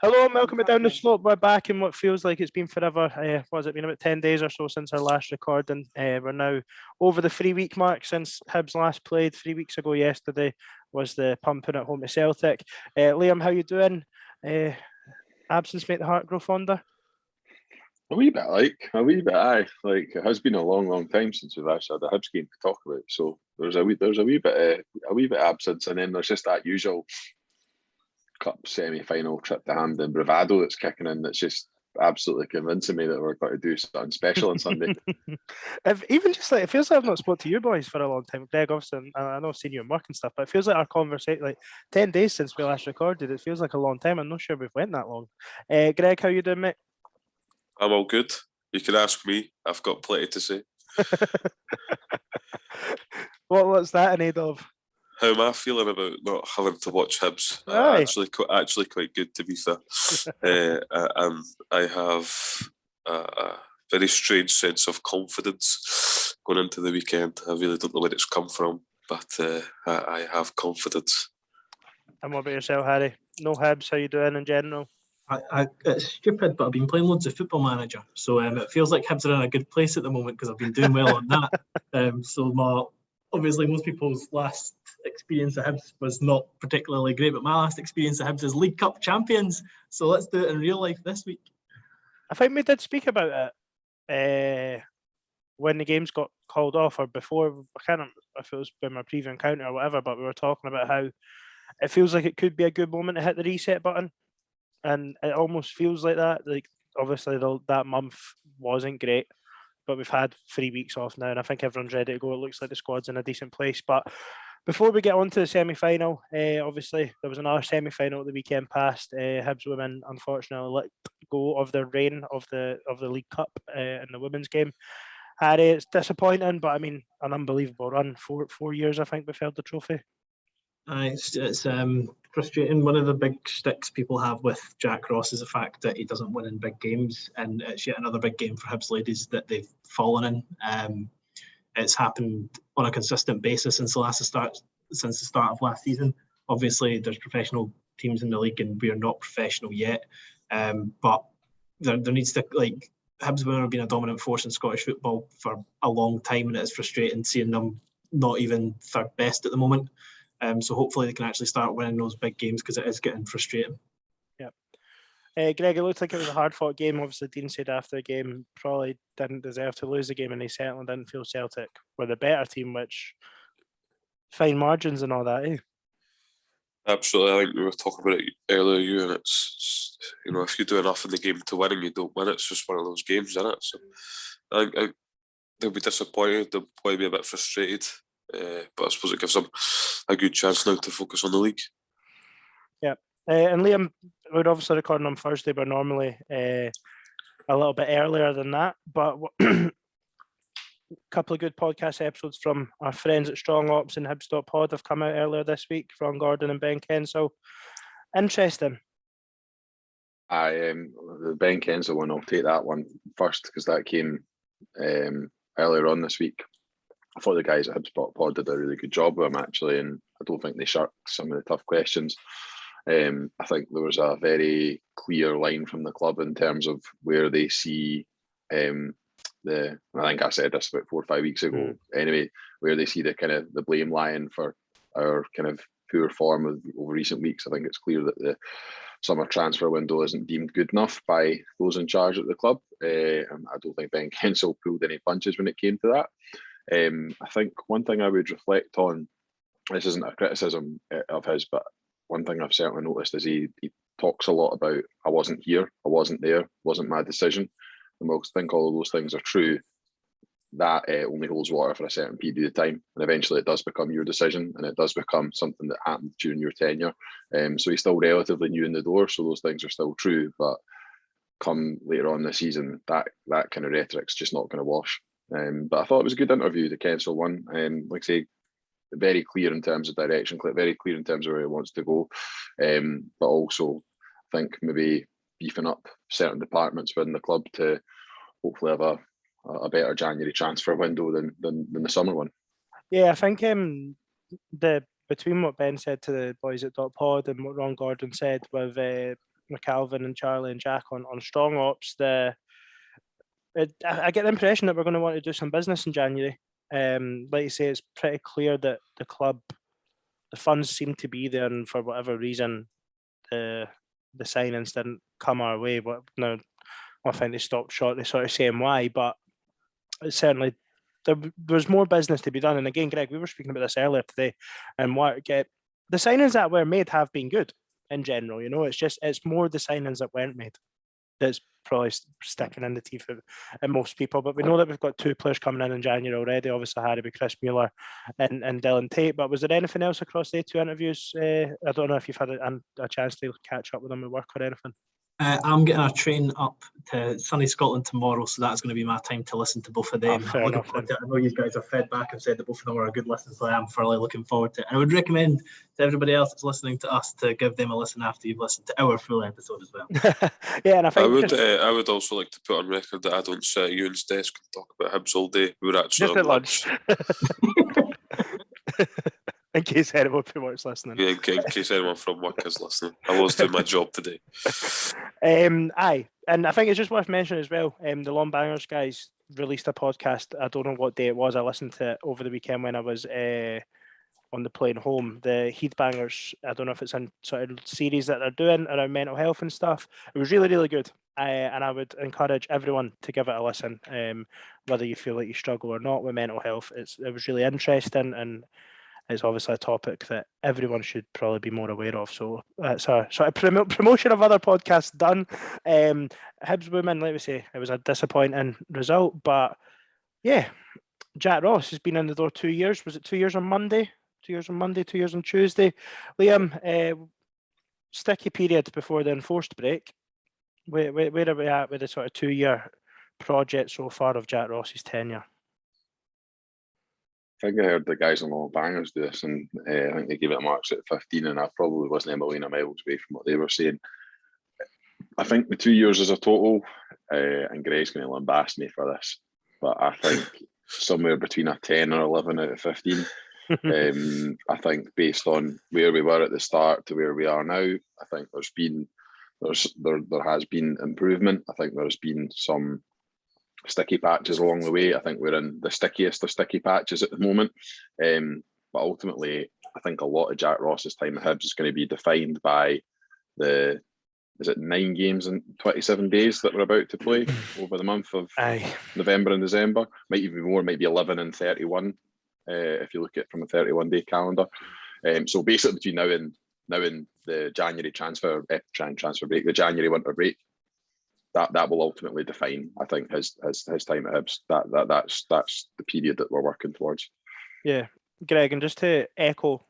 Hello and welcome to Down the Slope. We're back in what feels like it's been forever. What has it been, about 10 days or so since our last recording? We're now over the 3-week mark since Hibs last played. 3 weeks ago yesterday was the pumping at home to Celtic. Liam, how you doing? Absence make the heart grow fonder? A wee bit, aye. Like, it has been a long time since we've actually had a Hibs game to talk about. So there's a wee bit of absence, and then there's just that usual cup semi-final trip to Hampden bravado that's kicking in. That's just absolutely convincing me that we're going to do something special on Sunday. Even just like, it feels like I've not spoke to you boys for a long time. Greg, obviously, I know I've seen you in work and stuff, but it feels like our conversation, like 10 days since we last recorded, it feels like a long time. I'm not sure we've went that long. Greg, how you doing, mate? I'm all good. You can ask me. I've got plenty to say. What's that in aid of? How am I feeling about not having to watch Hibs? Actually quite good, to be fair. And I have a very strange sense of confidence going into the weekend. I really don't know where it's come from, but I have confidence. And what about yourself, Harry? No Hibs, how you doing in general? It's stupid, but I've been playing loads of Football Manager, so it feels like Hibs are in a good place at the moment because I've been doing well on that. Obviously most people's last experience at Hibs was not particularly great, but my last experience at Hibs is League Cup champions. So let's do it in real life this week. I think we did speak about it when the games got called off, or before. I can't remember if it was in my preview encounter or whatever, but we were talking about how it feels like it could be a good moment to hit the reset button. And it almost feels like that. Like, obviously, that month wasn't great, but we've had 3 weeks off now, and I think everyone's ready to go. It looks like the squad's in a decent place. But before we get on to the semi-final, obviously, there was another semi-final at the weekend past. Hibs women, unfortunately, let go of their reign of the League Cup in the women's game. Harry, it's disappointing, but I mean, an unbelievable run. Four years, I think, we've held the trophy. It's frustrating. One of the big sticks people have with Jack Ross is the fact that he doesn't win in big games, and it's yet another big game for Hibs ladies that they've fallen in. It's happened on a consistent basis since the start of last season. Obviously, there's professional teams in the league, and we are not professional yet. But there needs to, like, Hibs women have been a dominant force in Scottish football for a long time, and it is frustrating seeing them not even third best at the moment. So hopefully they can actually start winning those big games, because it is getting frustrating. Yeah. Greg, it looked like it was a hard-fought game. Obviously, Dean said after the game probably didn't deserve to lose the game, and he certainly didn't feel Celtic were the better team, which fine margins and all that, eh? Absolutely. I think we were talking about it earlier, and it's if you do enough in the game to win and you don't win, it's just one of those games, isn't it? So I think they'll be disappointed. They'll probably be a bit frustrated. But I suppose it gives them a good chance now to focus on the league. Yeah. And Liam, we're obviously recording on Thursday, but normally a little bit earlier than that. But a couple of good podcast episodes from our friends at Strong Ops and Hibs.pod have come out earlier this week, Ron Gordon and Ben Kensel. Interesting. The Ben Kensel one, I'll take that one first, because that came earlier on this week. I thought the guys at Hibs.pod did a really good job with him, actually, and I don't think they shirked some of the tough questions. I think there was a very clear line from the club in terms of where they see I think I said this about 4 or 5 weeks ago. Anyway, where they see the kind of the blame lying for our kind of poor form over recent weeks. I think it's clear that the summer transfer window isn't deemed good enough by those in charge at the club. I don't think Ben Kensel pulled any punches when it came to that. I think one thing I would reflect on, this isn't a criticism of his, but one thing I've certainly noticed is he talks a lot about, I wasn't here, I wasn't there, wasn't my decision. And whilst I think all of those things are true, that only holds water for a certain period of time, and eventually it does become your decision, and it does become something that happened during your tenure. So he's still relatively new in the door, so those things are still true, but come later on this season, that kind of rhetoric's just not going to wash. But I thought it was a good interview, the Kensel one. Like I say, very clear in terms of direction, very clear in terms of where he wants to go. But also, I think maybe beefing up certain departments within the club to hopefully have a better January transfer window than the summer one. Yeah, I think between what Ben said to the boys at .pod and what Ron Gordon said with McAlvin and Charlie and Jack on strong ops, I get the impression that we're going to want to do some business in January. Like you say, it's pretty clear that the club, the funds seem to be there, and for whatever reason, the signings didn't come our way. But no, I think they stopped short. They sort of saying why, but it's certainly there's more business to be done. And again, Greg, we were speaking about this earlier today, and the signings that were made have been good in general. It's more the signings that weren't made that's probably sticking in the teeth of most people. But we know that we've got 2 players coming in January already. Obviously, had to be Chris Mueller and Dylan Tate. But was there anything else across the 2 interviews? I don't know if you've had a chance to catch up with them at work or anything. I'm getting a train up to sunny Scotland tomorrow, so that's going to be my time to listen to both of them. Fair enough, I know you guys have fed back and said that both of them are a good listen, so I am thoroughly looking forward to it. And I would recommend to everybody else that's listening to us to give them a listen after you've listened to our full episode as well. Yeah, and I would also like to put on record that I don't sit at Ewan's desk and talk about Hibs all day. We were actually just at lunch. In case anyone from work's listening. Yeah, in case anyone from work is listening. I was doing my job today. Aye, and I think it's just worth mentioning as well, the Long Bangers guys released a podcast. I don't know what day it was. I listened to it over the weekend when I was on the plane home. The Heath Bangers, I don't know if it's in sort of series that they're doing around mental health and stuff. It was really, really good. And I would encourage everyone to give it a listen, whether you feel like you struggle or not with mental health. It was really interesting, and it's obviously a topic that everyone should probably be more aware of. So that's a sort of promotion of other podcasts done. Hibs women, like we say, it was a disappointing result, but yeah, Jack Ross has been in the door 2 years. Was it 2 years on Monday? 2 years on Monday, 2 years on Tuesday. Liam, sticky period before the enforced break. Where are we at with the sort of 2-year project so far of Jack Ross's tenure? I think I heard the guys on Long Bangers do this, and I think they gave it marks at 15, and I probably wasn't a million miles away from what they were saying. I think the 2 years as a total, and Greg's going to lambast me for this, but I think somewhere between a 10 or 11 out of 15. I think based on where we were at the start to where we are now, I think there has been improvement. I think there's been some sticky patches along the way. I think we're in the stickiest of sticky patches at the moment. But ultimately, I think a lot of Jack Ross's time at Hibs is going to be defined by is it 9 games in 27 days that we're about to play over the month of November and December? Might even be more, might be 11 and 31 if you look at it from a 31-day calendar. So basically between now and the January transfer break, the January winter break, that will ultimately define, I think, his time at Hibs. That's the period that we're working towards. Yeah, Greg, and just to echo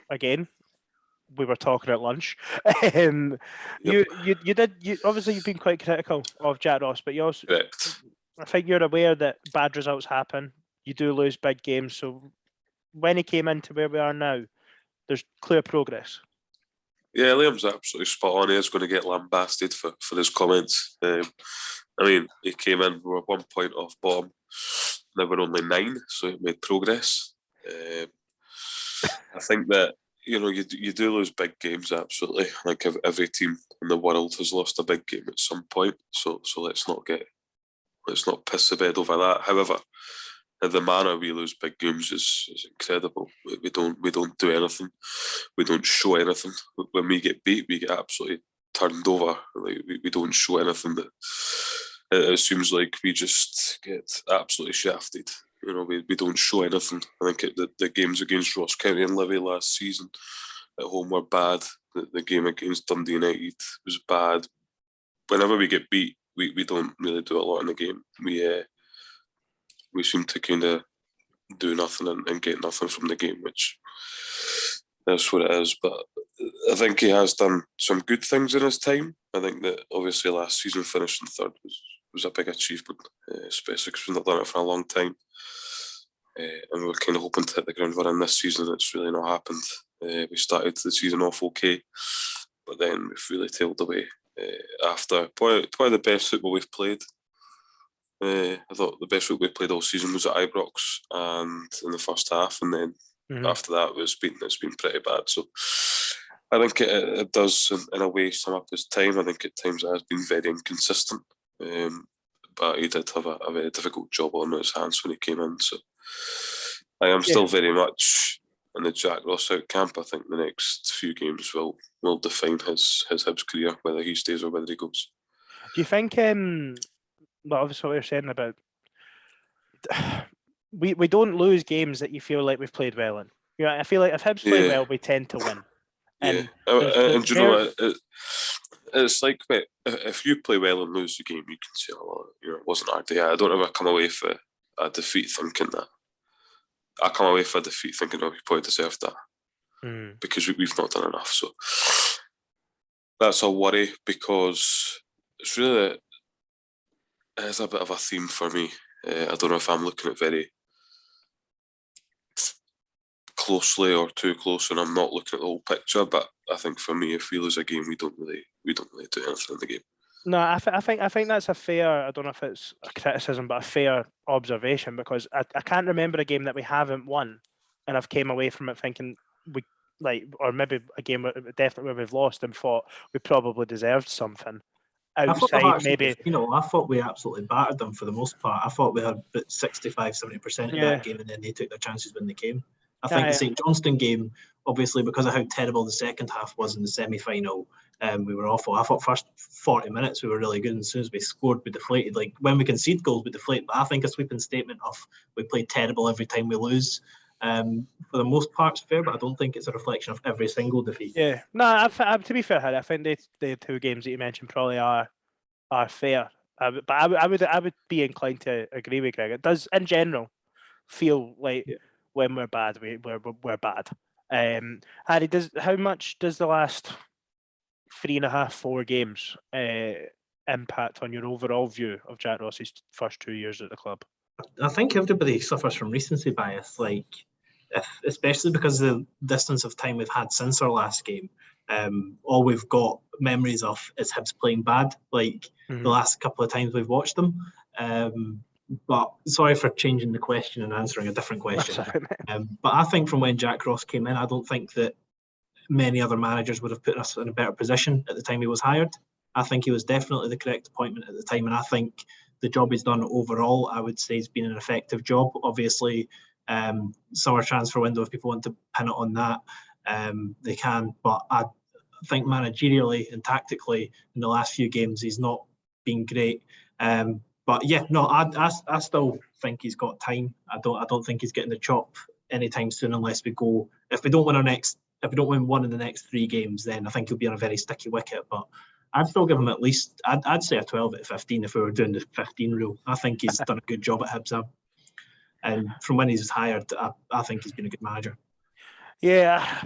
again, we were talking at lunch. You obviously you've been quite critical of Jack Ross, but you also, I think you're aware that bad results happen. You do lose big games. So when he came into where we are now, there's clear progress. Yeah, Liam's absolutely spot on. He is going to get lambasted for his comments. I mean, he came in, we were 1 point off bottom. Now we're only 9, so he made progress. I think that, you do lose big games, absolutely. Like every team in the world has lost a big game at some point. So let's not piss the bed over that. However, the manner we lose big games is incredible. We don't do anything. We don't show anything. When we get beat, we get absolutely turned over. Like we don't show anything. It seems like we just get absolutely shafted. We don't show anything. I think the games against Ross County and Livy last season at home were bad. The game against Dundee United was bad. Whenever we get beat, we don't really do a lot in the game. We seem to kind of do nothing and get nothing from the game, which that's what it is. But I think he has done some good things in his time. I think that obviously last season finishing third was a big achievement, especially because we've not done it for a long time. And we're kind of hoping to hit the ground running this season. It's really not happened. We started the season off okay, but then we've really tailed away after. Probably the best football we've played. I thought the best football we played all season was at Ibrox and in the first half, and then after that it's been pretty bad. So I think it does, in a way, sum up his time. I think at times it has been very inconsistent, but he did have a very difficult job on his hands when he came in. So I am still very much in the Jack Ross out camp. I think the next few games will define his Hibs career, whether he stays or whether he goes. Do you think, well, obviously what you're saying about, we don't lose games that you feel like we've played well in. You know, I feel like if Hibs play well, we tend to win. And you know what? It's like, if you play well and lose the game, you can say, "Oh, well, you know, it wasn't our day." I don't ever come away for a defeat thinking that. I come away for a defeat thinking, "Oh, we probably deserved that," because we've not done enough. So that's a worry, because it's really, it's a bit of a theme for me. I don't know if I'm looking at very closely or too close, and I'm not looking at the whole picture. But I think for me, if we lose a game, we don't really do anything in the game. No, I think that's a fair. I don't know if it's a criticism, but a fair observation, because I can't remember a game that we haven't won, and I've came away from it thinking or maybe a game definitely where we've lost and thought we probably deserved something. Outside, maybe. I thought we absolutely battered them for the most part. I thought we had about 65-70% in that game, and then they took their chances when they came. I think the St Johnstone game, obviously, because of how terrible the second half was in the semi-final, we were awful. I thought first 40 minutes we were really good, and as soon as we scored, we deflated. Like, when we concede goals, we deflate. But I think a sweeping statement of we play terrible every time we lose, for the most part, is fair, but I don't think it's a reflection of every single defeat. Yeah, no, to be fair, Harry, I think the two games that you mentioned probably are fair. But I would be inclined to agree with Greg. It does, in general, feel like when we're bad, we're bad. Harry, how much does the last 3.5-4 games impact on your overall view of Jack Ross's first 2 years at the club? I think everybody suffers from recency bias, especially because of the distance of time we've had since our last game. All we've got memories of is Hibs playing bad, the last couple of times we've watched them. But sorry for changing the question and answering a different question. But I think from when Jack Ross came in, I don't think that many other managers would have put us in a better position at the time he was hired. I think he was definitely the correct appointment at the time, and I think the job he's done overall, I would say, has been an effective job. Obviously, summer transfer window, if people want to pin it on that, they can. But I think managerially and tactically in the last few games, he's not been great. But yeah, no, I still think he's got time. I don't think he's getting the chop anytime soon, unless if we don't win one in the next 3 games, then I think he'll be on a very sticky wicket. But I'd still give him at least, I'd say a 12 out of 15 if we were doing the 15 rule. I think he's done a good job at Hibs. And from when he's hired, I think he's been a good manager. Yeah.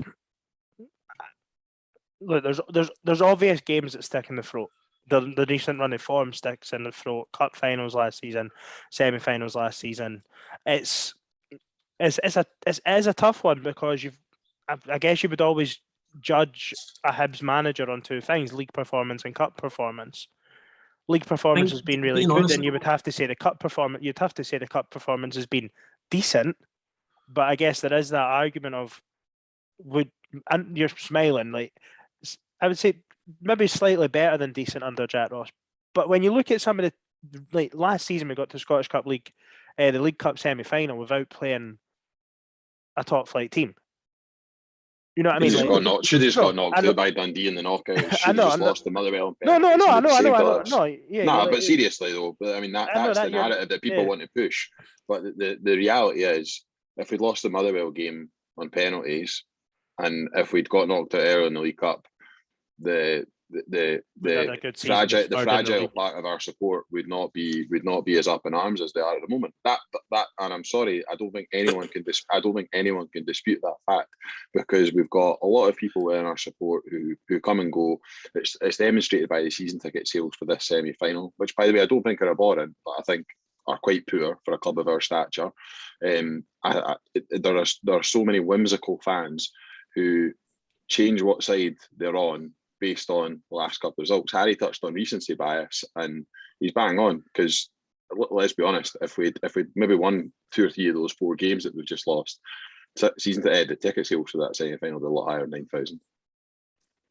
Look, there's obvious games that stick in the throat. The recent run of form sticks in the throat. Cup finals last season, semi-finals last season. It's a tough one, because I guess you would always judge a Hibs manager on 2 things: league performance and cup performance. League performance has been really good, and you would have to say the cup performance. You'd have to say the cup performance has been decent, but I guess there is that argument of and you're smiling, I would say maybe slightly better than decent under Jack Ross. But when you look at some of the last season, we got to Scottish Cup League, the League Cup semi-final without playing a top flight team. You know what I mean? Should have got knocked out by Dundee in the knockout. Should have just lost to Motherwell. I know. But seriously though, I mean that's the narrative that people want to push. But the reality is, if we'd lost the Motherwell game on penalties, and if we'd got knocked out early in the League Cup, the fragile part of our support would not be as up in arms as they are at the moment. That and I'm sorry, I don't think anyone can dispute that fact, because we've got a lot of people in our support who come and go. It's demonstrated by the season ticket sales for this semi-final, which, by the way, I don't think are abhorrent, but I think are quite poor for a club of our stature. There are so many whimsical fans who change what side they're on based on the last couple of results. Harry touched on recency bias, and he's bang on, because let's be honest, if we'd maybe won 2 or 3 of those 4 games that we've just lost, season to end, the ticket sales for that semi-final will be a lot higher than 9,000.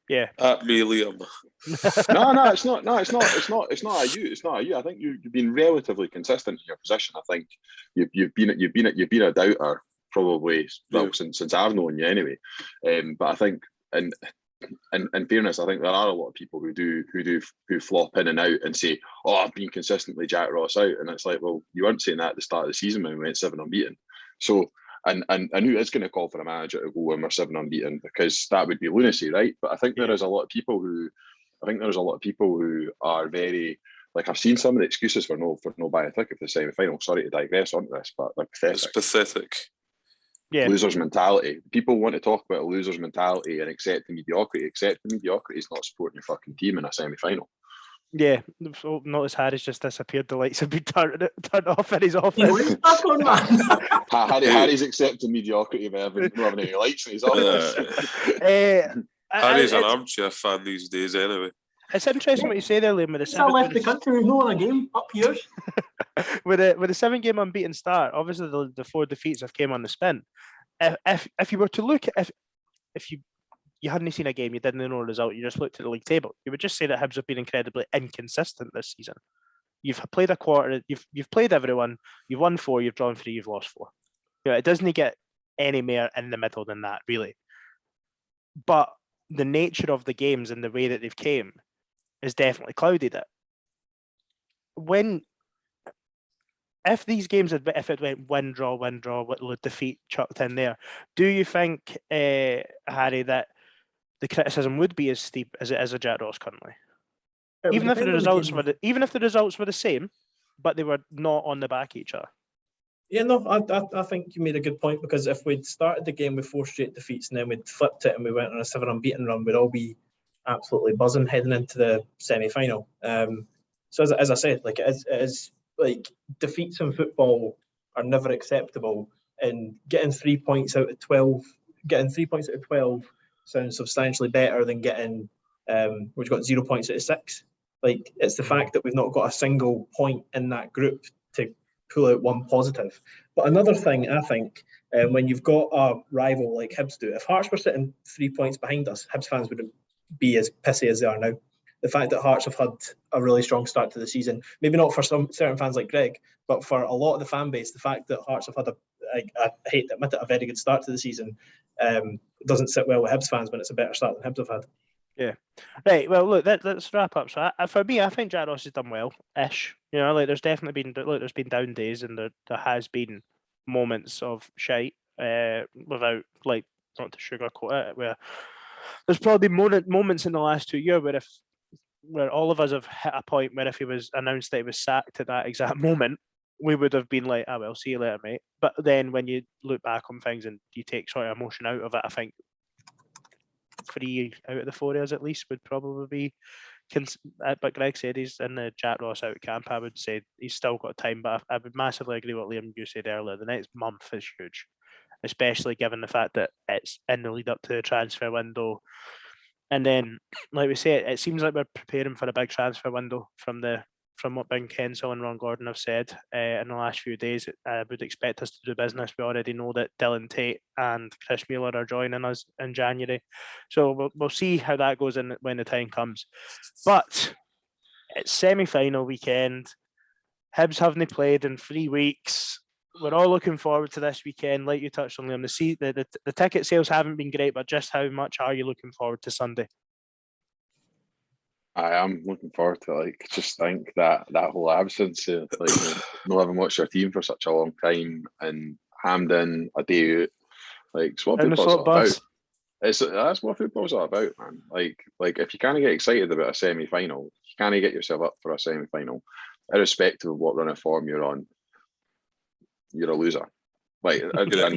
Yeah. At me, Liam. No, it's not. No, it's not. It's not a you. It's not a you. I think you've been relatively consistent in your position. I think you've been a doubter probably since I've known you anyway. But I think in fairness, I think there are a lot of people who flop in and out and say, "Oh, I've been consistently Jack Ross out," and it's like, well, you weren't saying that at the start of the season when we went 7 unbeaten. So, and who is going to call for a manager to go when we're 7 unbeaten? Because that would be lunacy, right? But I think there is a lot of people who are very, like, I've seen some of the excuses for no buying a ticket for the semi-final. Sorry to digress onto this, but they're pathetic. It's pathetic. Yeah. Losers mentality. People want to talk about a losers mentality and accept the mediocrity. Accept the mediocrity is not supporting your fucking team in a semi-final. Yeah, so notice Harry's just disappeared. The lights have been turned off in his office. Harry's accepting mediocrity by not having any lights in his office. Harry's an armchair fan these days, anyway. It's interesting what you say there, Liam. With the I left the country, we've no won a game up here. with a 7-game unbeaten start, obviously the 4 defeats have came on the spin. If you were to look at if you hadn't seen a game, you didn't know the result, you just looked at the league table, you would just say that Hibs have been incredibly inconsistent this season. You've played a quarter, you've played everyone, you've won 4, you've drawn 3, you've lost 4. You know, it doesn't get any more in the middle than that, really. But the nature of the games and the way that they've came has definitely clouded it. If these games if it went win, draw, with defeat chucked in there, do you think, Harry, that the criticism would be as steep as it is of Jack Ross currently? Even if the results were the same, but they were not on the back of each other. Yeah, no, I think you made a good point, because if we'd started the game with 4 straight defeats and then we'd flipped it and we went on a 7 unbeaten run, we'd all be absolutely buzzing heading into the semi-final. So as I said, like it is like, defeats in football are never acceptable, and getting 3 points out of 12 sounds substantially better than getting we've got 0 points out of 6. Like, it's the fact that we've not got a single point in that group to pull out one positive. But another thing, I think, when you've got a rival like Hibs do, if Hearts were sitting 3 points behind us, Hibs fans wouldn't be as pissy as they are now. The fact that Hearts have had a really strong start to the season, maybe not for some certain fans like Greg, but for a lot of the fan base, the fact that Hearts have had I hate to admit it, a very good start to the season, doesn't sit well with Hibs fans when it's a better start than Hibs have had. Yeah. Right. Well, look, let's wrap up. So, for me, I think Jack Ross has done well-ish. You know, like, there's definitely been there's been down days, and there has been moments of shite. Without, like, not to sugarcoat it, where there's probably moments in the last 2 years where all of us have hit a point where if he was announced that he was sacked at that exact moment, we would have been like, "Ah, well, see you later, mate." But then when you look back on things and you take sort of emotion out of it, I think 3 out of the 4 years at least would probably be. But Greg said he's in the Jack Ross out camp. I would say he's still got time, but I would massively agree with what Liam, you said earlier. The next month is huge, especially given the fact that it's in the lead up to the transfer window. And then, like we say, it seems like we're preparing for a big transfer window from what Ben Kensel and Ron Gordon have said in the last few days. I would expect us to do business. We already know that Dylan Tate and Chris Mueller are joining us in January. So we'll see how that goes in when the time comes. But it's semi-final weekend. Hibs haven't played in 3 weeks. We're all looking forward to this weekend. Like you touched on, Liam, the ticket sales haven't been great, but just how much are you looking forward to Sunday? I am looking forward to, like, just think that whole absence of, like, not having watched your team for such a long time and hammed in a day out. Like, it's what football's all about. That's what football's all about, man. Like if you can't get excited about a semi-final, you can't get yourself up for a semi-final, irrespective of what run of form you're on, you're a loser. Like, I've not got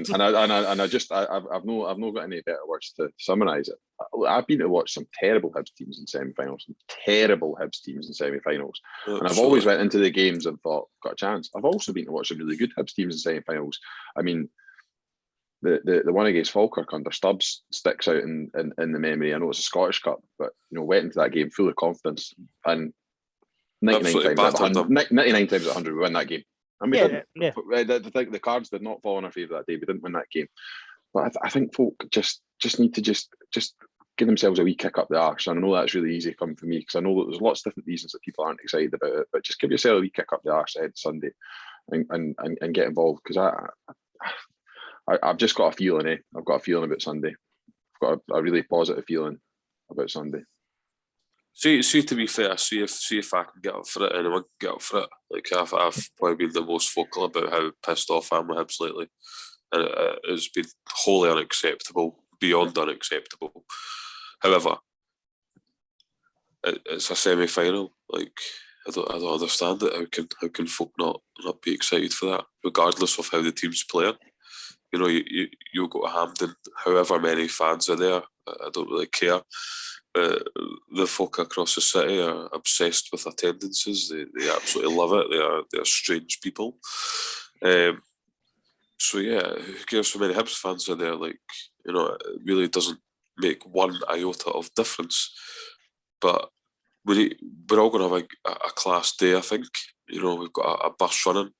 any better words to summarise it. I've been to watch some terrible Hibs teams in semi-finals, and I've always went into the games and thought, got a chance. I've also been to watch some really good Hibs teams in semi-finals. I mean, the one against Falkirk under Stubbs sticks out in the memory. I know it's a Scottish Cup, but, you know, went into that game full of confidence, and 99 times out of 100 we win that game. And we didn't. Yeah. The cards did not fall in our favour that day. We didn't win that game. But I think folk just need to just give themselves a wee kick up the arse. And I know that's really easy coming from me because I know that there's lots of different reasons that people aren't excited about it, but just give yourself a wee kick up the arse ahead Sunday and get involved, because I've just got a feeling, I've got a feeling about Sunday. I've got a really positive feeling about Sunday. See, to be fair, see if I can get up for it, anyone can get up for it. Like, I've probably been the most vocal about how pissed off I am with Hibs lately. And it's been wholly unacceptable, beyond unacceptable. However, it's a semi-final. Like, I don't understand it. How can folk not be excited for that, regardless of how the team's playing? You know, you go to Hampden, however many fans are there, I don't really care. The folk across the city are obsessed with attendances. They absolutely love it. They are strange people. So yeah, who cares how many Hibs fans are there? Like, you know, it really doesn't make one iota of difference. But we're all going to have a class day, I think. You know, we've got a bus running.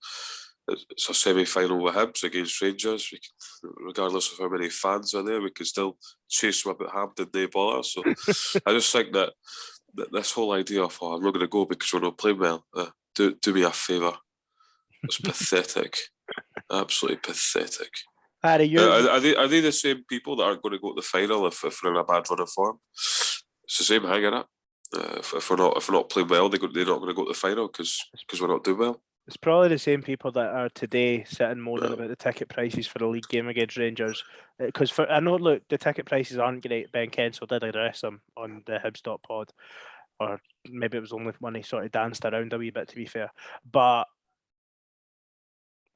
It's a semi-final with Hibs against Rangers. We can, regardless of how many fans are there, we can still chase them about Hampden, they bother. So I just think that this whole idea of, I'm not going to go because we're not playing well, do me a favour. It's pathetic. Absolutely pathetic. Harry, are they the same people that aren't going to go to the final if we're in a bad run of form? It's the same thing, isn't it? If we're not playing well, they're not going to go to the final because we're not doing well. It's probably the same people that are today sitting moaning about the ticket prices for the league game against Rangers. Because I know, look, the ticket prices aren't great. Ben Kensel did address them on the Hibs.pod, or maybe it was only when he sort of danced around a wee bit, to be fair. But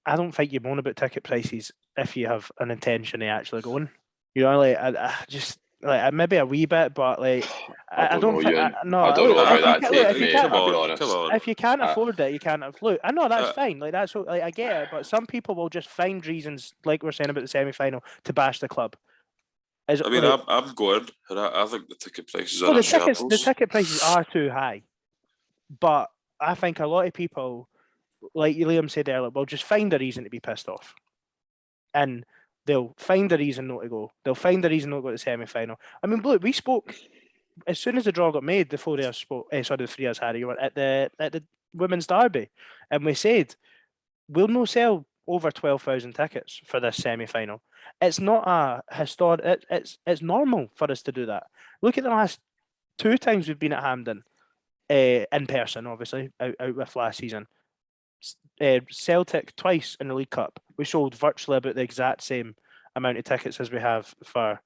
I don't think you moan about ticket prices if you have an intention of actually going. You know, like I just like maybe a wee bit, but like I don't think. I don't know about that take, mate. I'll be honest. If you can't afford it, you can't look. I know that's fine. Like that's like I get it, but some people will just find reasons, like we're saying about the semi-final, to bash the club. I'm going, and I think the ticket prices are the ticket prices are too high, but I think a lot of people, like Liam said earlier, will just find a reason to be pissed off, and they'll find a reason not to go. They'll find a reason not to go to the semi-final. I mean, look, we spoke as soon as the draw got made. The four of us spoke. The three of us, Harry, were at the women's derby, and we said we'll no sell over 12,000 tickets for this semi-final. It's not a historic. It's normal for us to do that. Look at the last two times we've been at Hampden, in person, obviously out with last season. Celtic twice in the League Cup. We sold virtually about the exact same amount of tickets as we have for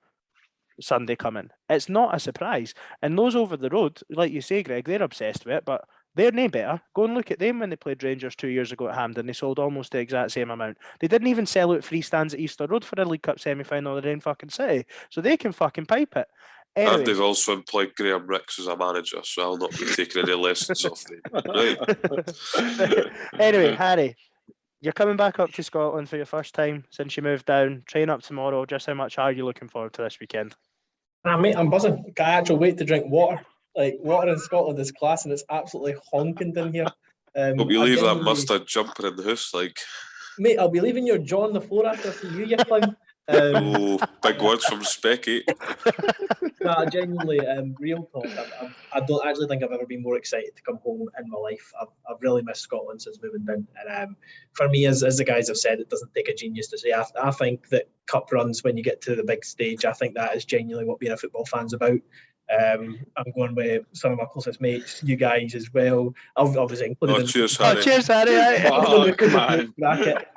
Sunday coming. It's not a surprise. And those over the road, like you say, Greg, they're obsessed with it, but they're no better. Go and look at them when they played Rangers 2 years ago at Hampden. They sold almost the exact same amount. They didn't even sell out free stands at Easter Road for a League Cup semi-final in their own fucking city. So they can fucking pipe it. Anyway. And they've also employed Graham Ricks as a manager, so I'll not be taking any lessons off them. Right. Anyway, Harry, you're coming back up to Scotland for your first time since you moved down. Train up tomorrow. Just how much are you looking forward to this weekend? Mate, I'm buzzing. I actually wait to drink water. Like, water in Scotland is class, and it's absolutely honking down here. Hope you leave that mustard jumper in the house, like. Mate, I'll be leaving your jaw on the floor after I see you clown. Big words from Specky. Nah, genuinely, real talk. I don't actually think I've ever been more excited to come home in my life. I've really missed Scotland since moving down. And for me, as the guys have said, it doesn't take a genius to say. I think that cup runs, when you get to the big stage, I think that is genuinely what being a football fan's about. I'm going with some of my closest mates, you guys as well. Obviously included. Cheers, Harry. Cheers, Harry. Come on. Bracket.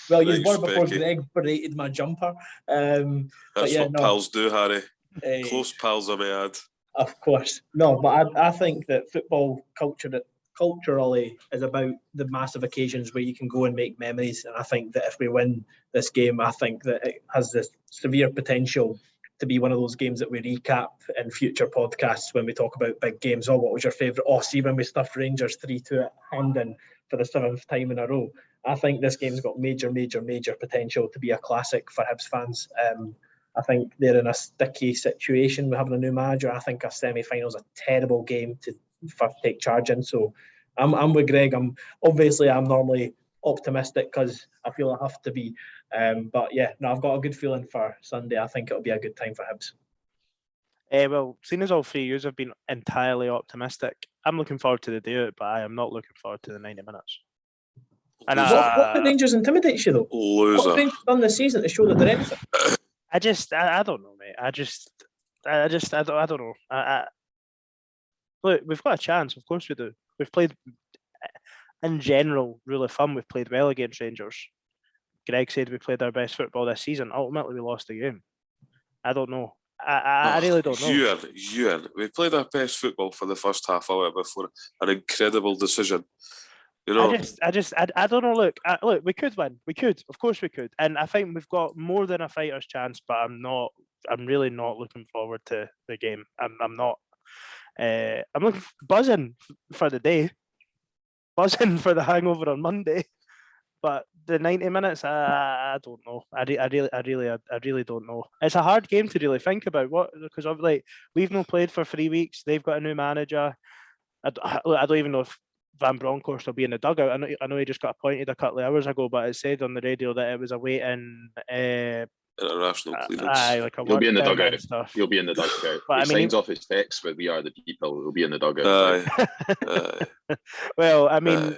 Well, you were before Greg berated my jumper. That's what pals do, Harry. Close pals, I may add. Of course. No, but I think that football culturally is about the massive occasions where you can go and make memories. And I think that if we win this game, I think that it has this severe potential to be one of those games that we recap in future podcasts when we talk about big games. Oh, what was your favourite? Oh, see when we stuffed Rangers 3-2 at Hampden for the 7th time in a row. I think this game's got major potential to be a classic for Hibs fans. I think they're in a sticky situation with having a new manager. I think a semi-final is a terrible game to take charge in. So I'm with Greg. I'm normally optimistic because I feel I have to be. But yeah, no, I've got a good feeling for Sunday. I think it'll be a good time for Hibs. Well, seeing as all 3 years have been entirely optimistic, I'm looking forward to the day out, but I am not looking forward to the 90 minutes. And What did Rangers intimidate you though? Loser. What have Rangers done this season to show that they're anything? I don't know, mate. I don't know. Look, we've got a chance. Of course we do. We've played, in general, rule of thumb, we've played well against Rangers. Greg said we played our best football this season. Ultimately, we lost the game. I don't know. I really don't know. Ewan, we played our best football for the first half hour before an incredible decision. You know, I don't know. Look, we could win. We could, of course, we could, and I think we've got more than a fighter's chance. But I'm really not looking forward to the game. I'm not. I'm buzzing for the day, buzzing for the hangover on Monday. But the 90 minutes, I don't know. I really don't know. It's a hard game to really think about. Because we've not played for 3 weeks. They've got a new manager. I don't even know if Van Bronckhorst will be in the dugout. I know he just got appointed a couple of hours ago, but it said on the radio that it was awaiting international clearance. He'll be in the dugout. He'll be in the dugout. He signs off his text with "We are the people." He'll be in the dugout. Well, I mean,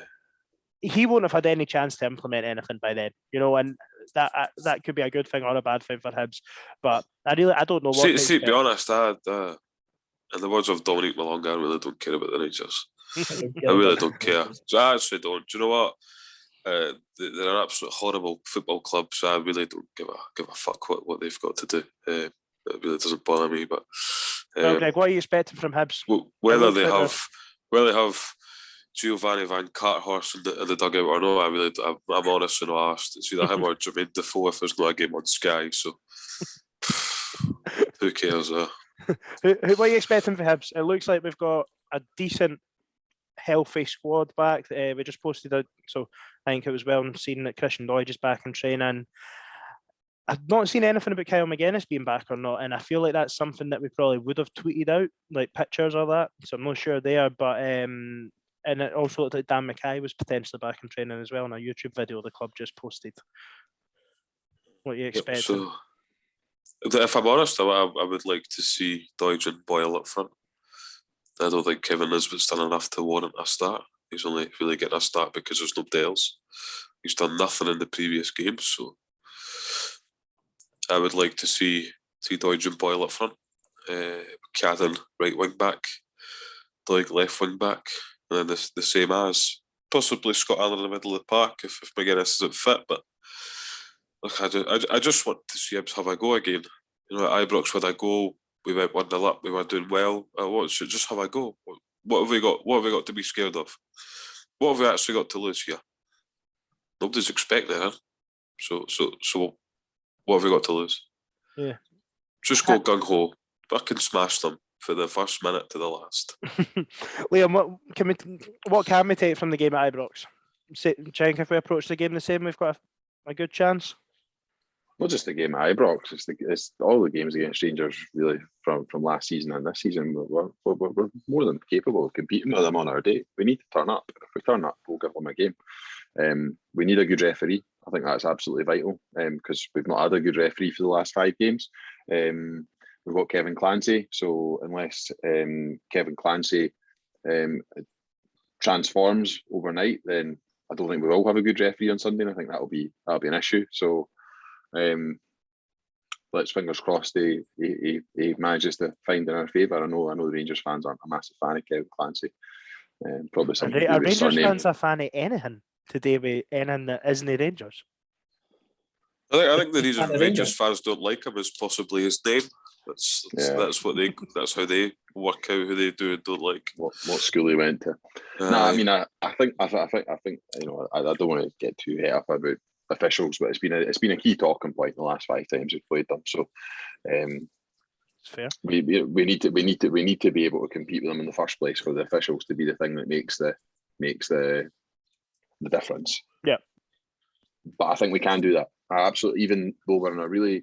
he won't have had any chance to implement anything by then, you know, and that could be a good thing or a bad thing for Hibs. But I don't know what. See, to be honest, in the words of Dominic Malonga, I really don't care about the Rangers. I really don't care. I actually don't. Do you know what? They're an absolute horrible football club, so I really don't give a fuck what they've got to do. It really doesn't bother me. But well, Greg, what are you expecting from Hibs? Whether they have Giovanni Van Carthorst in the dugout or not, I'm honestly not asked. It's either him or Jermaine Defoe if there's not a game on Sky. So who cares? What are you expecting for Hibs? It looks like we've got a decent, healthy squad back. We just posted out, so I think it was well seen that Christian Doidge is back in training. I've not seen anything about Kyle Magennis being back or not, and I feel like that's something that we probably would have tweeted out, like pictures of that. So I'm not sure there, but and it also looked like Dan Mackay was potentially back in training as well in a YouTube video the club just posted. What are you expecting? So, if I'm honest, I would like to see Doidge and Boyle up front. I don't think Kevin Nisbet's done enough to warrant a start. He's only really getting a start because there's nobody else. He's done nothing in the previous games, so I would like to see Doidge and Boyle up front. Cadden right wing back, Doig left wing back, and then the same as possibly Scott Allen in the middle of the park if Magennis isn't fit. But look, I just want to see Hibs have a go again. You know, at Ibrox with a goal, we went 1-0 up. We were doing well. Just have a go. What have we got? What have we got to be scared of? What have we actually got to lose here? Nobody's expecting it. So what have we got to lose? Yeah. Just go gung ho. Fucking smash them for the first minute to the last. Liam, what can we take from the game at Ibrox? Check if we approach the game the same, we've got a good chance. Not just the game at Ibrox, it's all the games against Rangers really from last season and this season. We're more than capable of competing with them on our day. We need to turn up. If we turn up, we'll give them a game. We need a good referee. I think that's absolutely vital because we've not had a good referee for the last 5 games. We've got Kevin Clancy, so unless Kevin Clancy transforms overnight, then I don't think we will have a good referee on Sunday. And I think that'll be an issue. So let's fingers crossed he manages to find in our favour. I know the Rangers fans aren't a massive fan of Kevin Clancy. Probably something. Are Rangers fans a fan of anything today with anything that isn't the Rangers? I think the reason Rangers fans don't like him is possibly his name. That's how they work out who they do and don't like. What school he went to. No, I mean I think you know, I don't want to get too hit up about officials, but it's been a key talking point the last 5 times we've played them. So it's fair. We need to be able to compete with them in the first place for the officials to be the thing that makes the difference. Yeah. But I think we can do that. Absolutely, even though we're in a really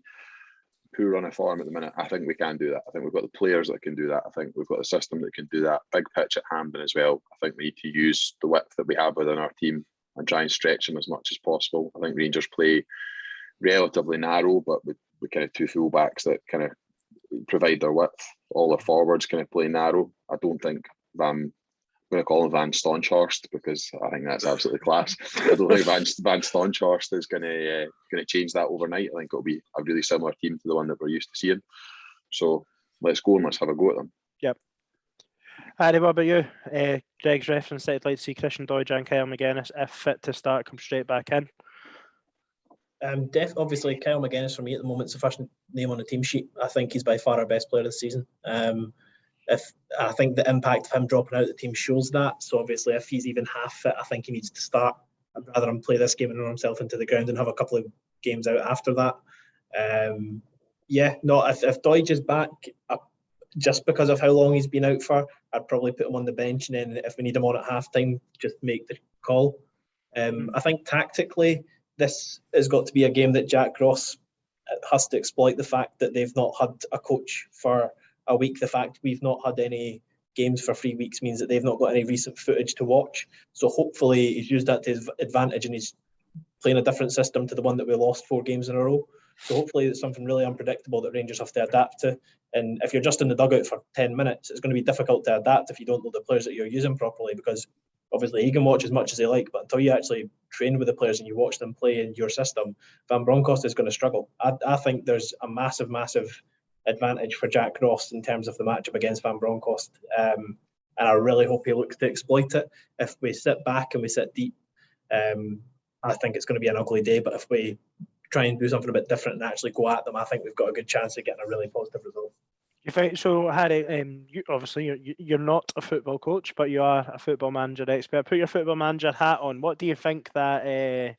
poor run of form at the minute, I think we can do that. I think we've got the players that can do that. I think we've got a system that can do that. Big pitch at Hampden as well. I think we need to use the width that we have within our team and try and stretch them as much as possible. I think Rangers play relatively narrow, but with kind of 2 full backs that kind of provide their width. All their forwards kind of play narrow. I don't think I'm going to call him Van Stonchorst because I think that's absolutely class. I don't think Van Stonchorst is going to change that overnight. I think it'll be a really similar team to the one that we're used to seeing. So let's go and let's have a go at them. Yep. Harry, what about you? Greg's reference that he'd like to see Christian Doidge and Kyle Magennis, if fit to start, come straight back in. Obviously, Kyle Magennis for me at the moment is the first name on the team sheet. I think he's by far our best player of the season. If I think the impact of him dropping out of the team shows that. So obviously, if he's even half fit, I think he needs to start. I'd rather him play this game and run himself into the ground and have a couple of games out after that. If Doidge is back, just because of how long he's been out for, I'd probably put him on the bench, and then if we need him on at halftime, just make the call. I think tactically, this has got to be a game that Jack Ross has to exploit the fact that they've not had a coach for a week. The fact we've not had any games for 3 weeks means that they've not got any recent footage to watch. So hopefully he's used that to his advantage and he's playing a different system to the one that we lost 4 games in a row. So hopefully it's something really unpredictable that Rangers have to adapt to. And if you're just in the dugout for 10 minutes, it's going to be difficult to adapt if you don't know the players that you're using properly, because obviously he can watch as much as they like, but until you actually train with the players and you watch them play in your system, Van Bronckhorst is going to struggle. I think there's a massive advantage for Jack Ross in terms of the matchup against Van Bronckhorst. And I really hope he looks to exploit it. If we sit back and we sit deep, I think it's going to be an ugly day. But if we try and do something a bit different and actually go at them, I think we've got a good chance of getting a really positive result. You think so, Harry? You're not a football coach, but you are a football manager expert. Put your football manager hat on. What do you think that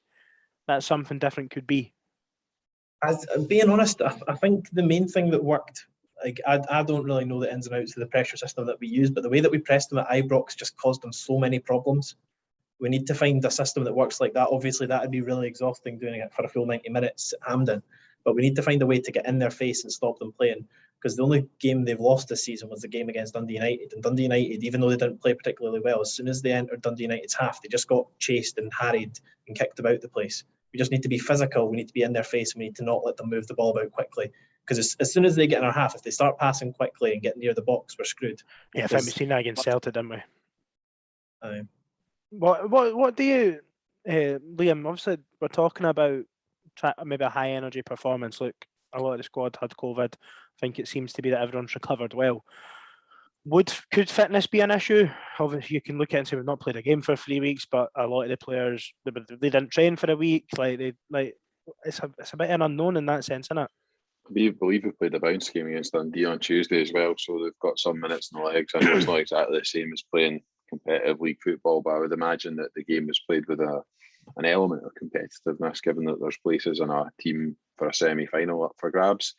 something different could be? As being honest, I think the main thing that worked, like I don't really know the ins and outs of the pressure system that we use, but the way that we pressed them at Ibrox just caused them so many problems. We need to find a system that works like that. Obviously, that would be really exhausting doing it for a full 90 minutes at Hampden, but we need to find a way to get in their face and stop them playing, because the only game they've lost this season was the game against Dundee United. And Dundee United, even though they didn't play particularly well, as soon as they entered Dundee United's half, they just got chased and harried and kicked about the place. We just need to be physical. We need to be in their face. We need to not let them move the ball about quickly. Because as soon as they get in our half, if they start passing quickly and get near the box, we're screwed. Yeah, I think we've seen that against Celtic, didn't we? What do you, Liam? Obviously, we're talking about maybe a high energy performance. Look, a lot of the squad had COVID. I think it seems to be that everyone's recovered well. Could fitness be an issue? Obviously, you can look at it and say we've not played a game for 3 weeks, but a lot of the players they didn't train for a week. It's a bit an unknown in that sense, isn't it? I believe we played a bounce game against Dundee on Tuesday as well, so they've got some minutes in the legs. I know it's not exactly the same as playing competitive league football, but I would imagine that the game was played with an element of competitiveness, given that there's places in a team for a semi-final up for grabs.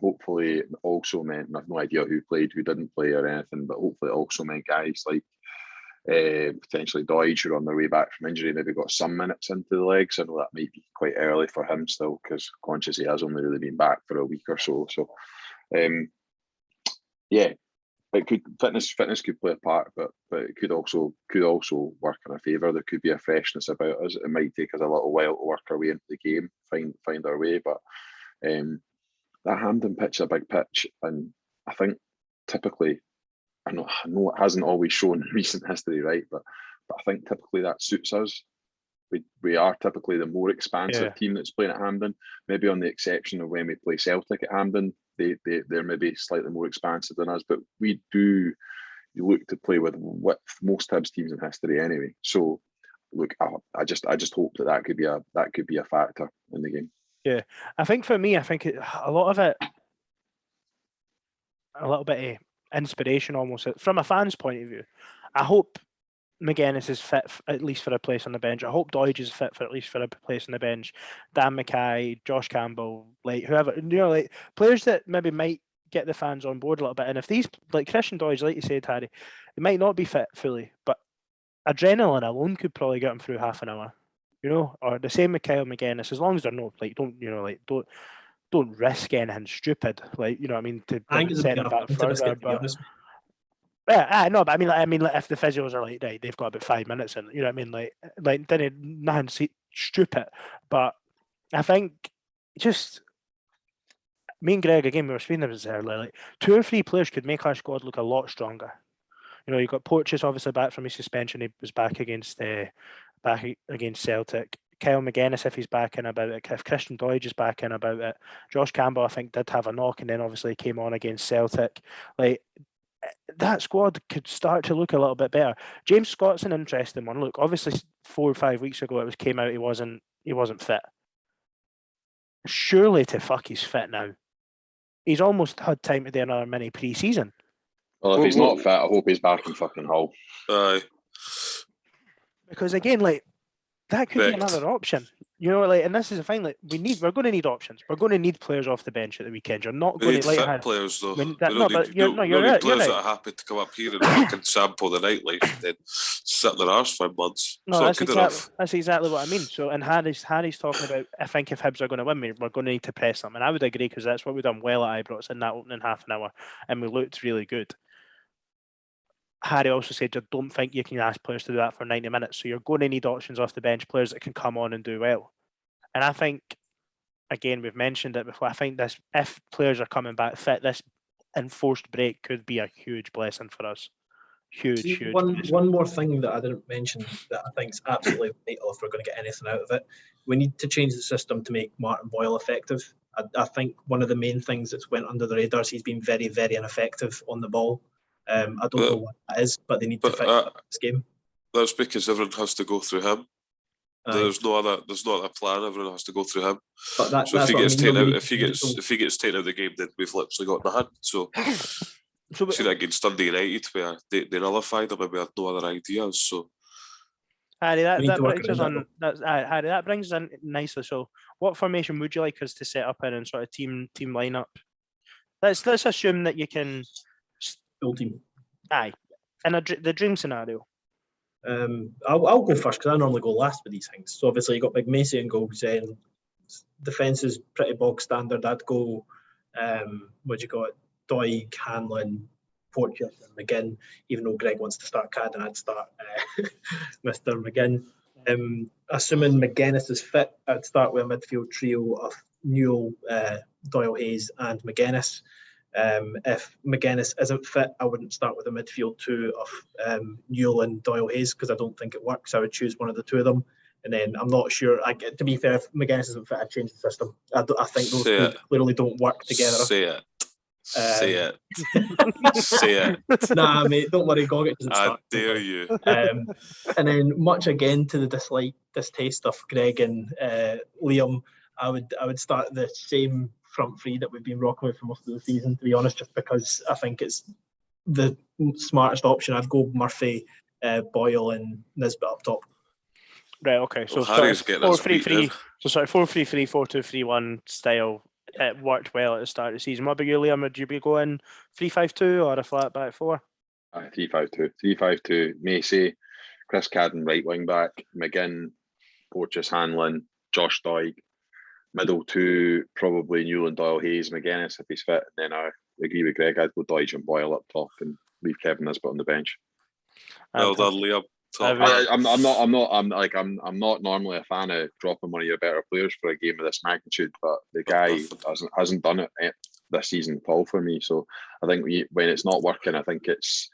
Hopefully it also meant, and I've no idea who played, who didn't play or anything, but hopefully it also meant guys like potentially Doidge, who are on their way back from injury, maybe got some minutes into the legs. I know that might be quite early for him still, because conscious he has only really been back for a week or so. So fitness could play a part, but it could also work in our favour. There could be a freshness about us. It might take us a little while to work our way into the game, find our way, but that Hampden pitch is a big pitch, and I think typically, I know it hasn't always shown in recent history, right? But I think typically that suits us. We are typically the more expansive team that's playing at Hampden. Maybe on the exception of when we play Celtic at Hampden, they're maybe slightly more expansive than us. But we do look to play with most Hibs teams in history anyway. So look, I just hope that could be a factor in the game. Yeah, I think for me, a lot of it, a little bit of inspiration almost from a fan's point of view. I hope Magennis is fit at least for a place on the bench. I hope Doidge is fit for at least for a place on the bench. Dan Mackay, Josh Campbell, whoever, players that maybe might get the fans on board a little bit. And if these, like Christian Doidge, like you said, Harry, they might not be fit fully, but adrenaline alone could probably get them through half an hour. Or the same with Kyle Magennis, as long as they're not don't risk anything stupid, what I mean, to set it back further. But no, but I mean, if the physios are right, they've got about 5 minutes in, nothing stupid. But I think just me and Greg, again, we were speaking about this earlier, like 2 or 3 players could make our squad look a lot stronger. You know, you've got Porteous obviously back from his suspension. He was back against Celtic. Kyle Magennis, if he's back in about it. If Christian Doidge is back in about it. Josh Campbell, I think, did have a knock and then obviously came on against Celtic. Like, that squad could start to look a little bit better. James Scott's an interesting one. Look, obviously 4 or 5 weeks ago it came out he wasn't fit. Surely to fuck he's fit now. He's almost had time to do another mini pre-season. Well, if he's not fit, I hope he's back in fucking Hull. Aye. Because again, like, that could be another option. You know, like, and this is the thing, like, we're going to need options. We're going to need players off the bench at the weekend. You're not going to fit players though. You're right. Players that are happy to come up here and fucking sample the nightlife and then sit in their arse for months. No, that's exactly what I mean. So, and Harry's talking about, I think if Hibs are going to win, we're going to need to press them, and I would agree because that's what we've done well at Ibrox in that opening half an hour, and we looked really good. Harry also said, I don't think you can ask players to do that for 90 minutes. So you're going to need options off the bench, players that can come on and do well. And I think, again, we've mentioned it before, I think this, if players are coming back fit, this enforced break could be a huge blessing for us. Huge. One more thing that I didn't mention that I think is absolutely vital if we're going to get anything out of it. We need to change the system to make Martin Boyle effective. I think one of the main things that's went under the radar is he's been very, very ineffective on the ball. I don't know what that is, but they need to fix this game. That's because everyone has to go through him. There's no other plan. Everyone has to go through him. But so if he gets taken out, if he gets taken out of the game, then we've literally got nothing. So see that against Dundee United where they nullified him and we had no other ideas. So Harry, that brings us in nicely. So what formation would you like us to set up in and sort of team lineup? Let's assume that you can. Full team. Aye. In the dream scenario. I'll go first because I normally go last with these things. So obviously you got Big Macy and goals. Defence is pretty bog standard. I'd go, Doig, Hanlon, Porteous and McGinn. Even though Greg wants to start Cadden, I'd start Mr. McGinn. Assuming Magennis is fit, I'd start with a midfield trio of Newell, Doyle Hayes and Magennis. If Magennis isn't fit, I wouldn't start with a midfield 2 of Newell and Doyle Hayes because I don't think it works. I would choose one of the 2 of them. And then I'm not sure. To be fair, if Magennis isn't fit, I'd change the system. I think those 2 clearly don't work together. Say it. Say it. Nah, mate, don't worry. Gogic doesn't start. I dare you. And then much again to the distaste of Greg and Liam, I would start the same front 3 that we've been rocking with for most of the season, to be honest, just because I think it's the smartest option. I'd go Murphy, Boyle and Nisbet up top. Right, okay. So Harry's getting 4-3-3. So sorry, 4-3-3, 4-2-3-1 style. It worked well at the start of the season. What about you, Liam? Would you be going 3-5-2 or a flat back 4? 3-5-2. 3-5-2. Macy, Chris Cadden, right wing back, McGinn, Porteous, Hanlon, Josh Doig. Middle 2, probably Newell and Doyle Hayes, Magennis if he's fit. And then I agree with Greg. I'd go Doidge and Boyle up top and leave Kevin Nisbet on the bench. Well done, Liam. I'm not normally a fan of dropping one of your better players for a game of this magnitude, but the guy hasn't done it this season at all for me. So I think when it's not working, I think it's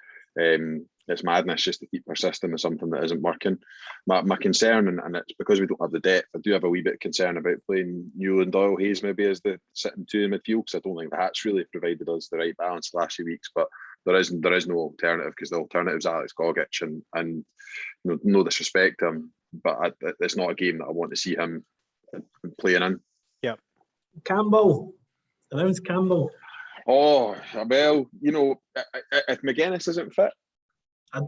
madness just to keep persisting with something that isn't working. My concern, and it's because we don't have the depth, I do have a wee bit of concern about playing Newell and Doyle Hayes maybe as the sitting 2 in midfield because I don't think that's really provided us the right balance the last few weeks. But there is no alternative because the alternative is Alex Gogic and no disrespect to him, but it's not a game that I want to see him playing in. Yeah. Campbell. Announce Campbell. Oh, well, if Magennis isn't fit,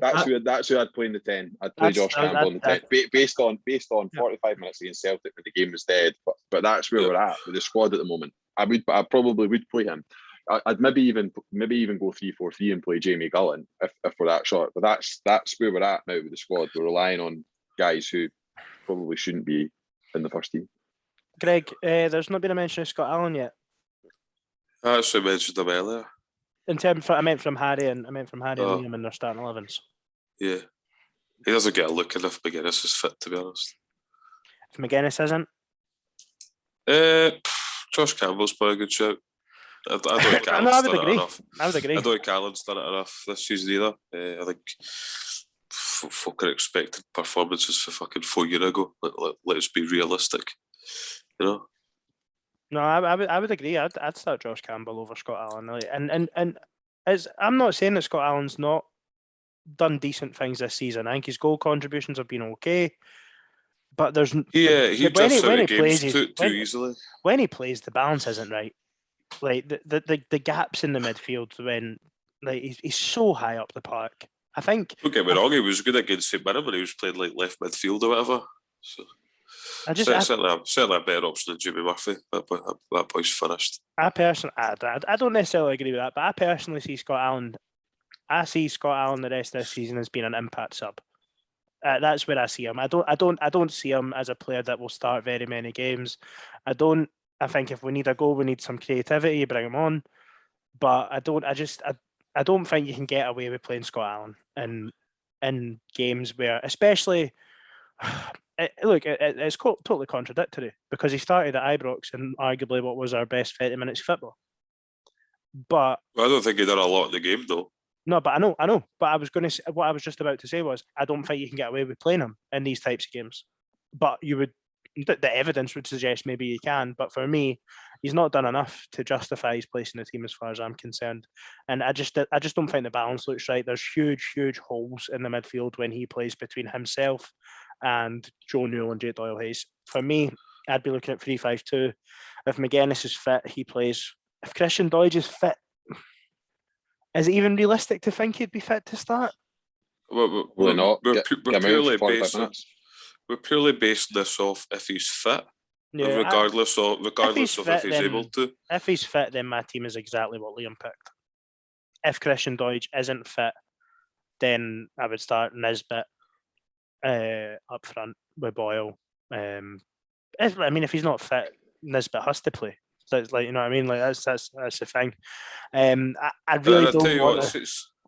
that's who I'd play in the 10. I'd play Josh Campbell in the 10 based on 45 minutes against Celtic when the game was dead. But that's where we're at with the squad at the moment. I probably would play him. I'd maybe even go 3-4-3 and play Jamie Gullen if we're that short. But that's where we're at now with the squad. We're relying on guys who probably shouldn't be in the first team. Greg, there's not been a mention of Scott Allen yet. I actually mentioned him earlier. I meant from Harry and Liam in their starting 11s. Yeah, he doesn't get a look enough. Magennis is fit, to be honest. If Magennis isn't, Josh Campbell's probably a good shout. I don't think I Allen's would done it agree. enough. I would agree. I don't think Allen's done it enough this season either. I think folk are expecting performances for fucking 4 years ago. Let's be realistic, you know. No, I would agree. I'd start Josh Campbell over Scott Allen. Really. And I'm not saying that Scott Allen's not done decent things this season. I think his goal contributions have been okay, but there's he drifts out of games too when, easily. When he plays, the balance isn't right. Like the gaps in the midfield when like he's so high up the park. I think. Don't get me wrong, he was good against St Mirren when he was playing like left midfield or whatever. So certainly a better option than Jimmy Murphy. That boy's finished. I don't necessarily agree with that, but I personally see Scott Allen. I see Scott Allen the rest of this season as being an impact sub. That's where I see him. I don't see him as a player that will start very many games. I think if we need a goal, we need some creativity. Bring him on, but I don't think you can get away with playing Scott Allen in games where, especially, it's totally contradictory because he started at Ibrox in arguably what was our best 30 minutes of football. But I don't think he did a lot in the game though. No, but I know. But what I was just about to say was I don't think you can get away with playing him in these types of games. But the evidence would suggest maybe you can. But for me, he's not done enough to justify his place in the team as far as I'm concerned. And I just don't think the balance looks right. There's huge holes in the midfield when he plays between himself and Joe Newell and Jake Doyle-Hayes. For me, I'd be looking at 3-5-2. If Magennis is fit, he plays. If Christian Doidge is fit, is it even realistic to think he'd be fit to start? We're not. We're purely basing this off if he's fit, regardless of if he's able to. If he's fit, then my team is exactly what Liam picked. If Christian Doidge isn't fit, then I would start Nisbet up front with Boyle. If he's not fit, Nisbet has to play. So it's like, you know what I mean? Like that's the thing. I really don't want to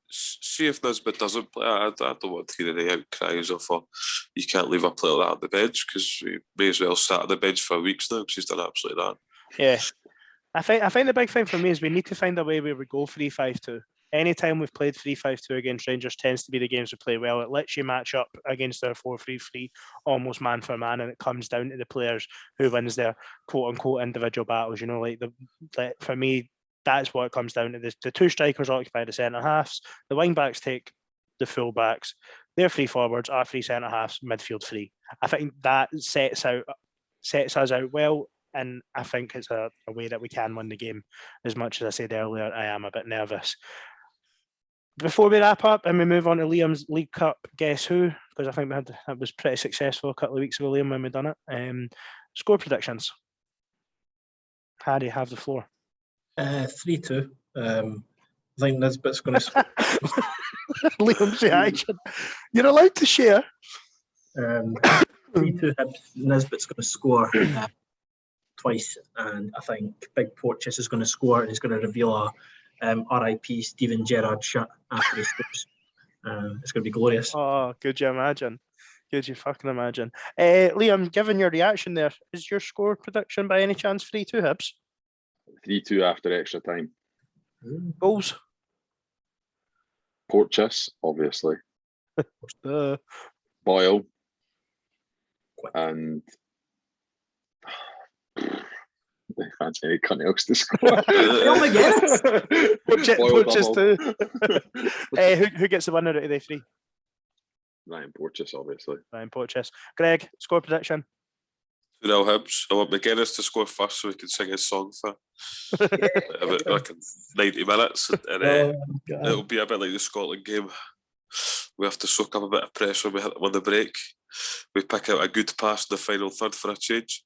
see if Nisbet doesn't play. I don't want to hear any outcries of you can't leave a player like that on the bench because he may as well sat on the bench for weeks now because he's done absolutely that. Yeah, I think the big thing for me is we need to find a way where we go 3-5-2. Anytime we've played 3-5-2 against Rangers tends to be the games we play well. It lets you match up against their 4-3-3 almost man for man, and it comes down to the players who wins their quote unquote individual battles. You know, for me, that's what it comes down to. The two strikers occupy the centre halves, the wing backs take the full backs, their three forwards are three centre halves, midfield three. I think that sets us out well. And I think it's a way that we can win the game. As much as I said earlier, I am a bit nervous. Before we wrap up and we move on to Liam's League Cup Guess Who, because I think that was pretty successful a couple of weeks ago, Liam, when we done it. Score predictions. Harry, have the floor. 3-2. I think Nisbet's going to score. Liam's reaction. You're allowed to share. 3-2 Nisbet's going to score twice, and I think Big Porteous is going to score and he's going to reveal a RIP Steven Gerrard shot after he scores. It's going to be glorious. Oh, could you imagine? Could you fucking imagine? Liam, given your reaction there, is your score prediction by any chance 3-2 Hibs? 3-2 after extra time. Goals? Porteous, obviously. Boyle. And I fancy anyone else to score. Porteous too. Who gets the winner out of the three? Ryan Porteous, obviously. Ryan Porteous. Greg, score prediction? 2-0 Hibs. I want Magennis to score first so we can sing his song for about like 90 minutes. And it'll be a bit like the Scotland game. We have to soak up a bit of pressure when we hit them on the break. We pick out a good pass in the final third for a change.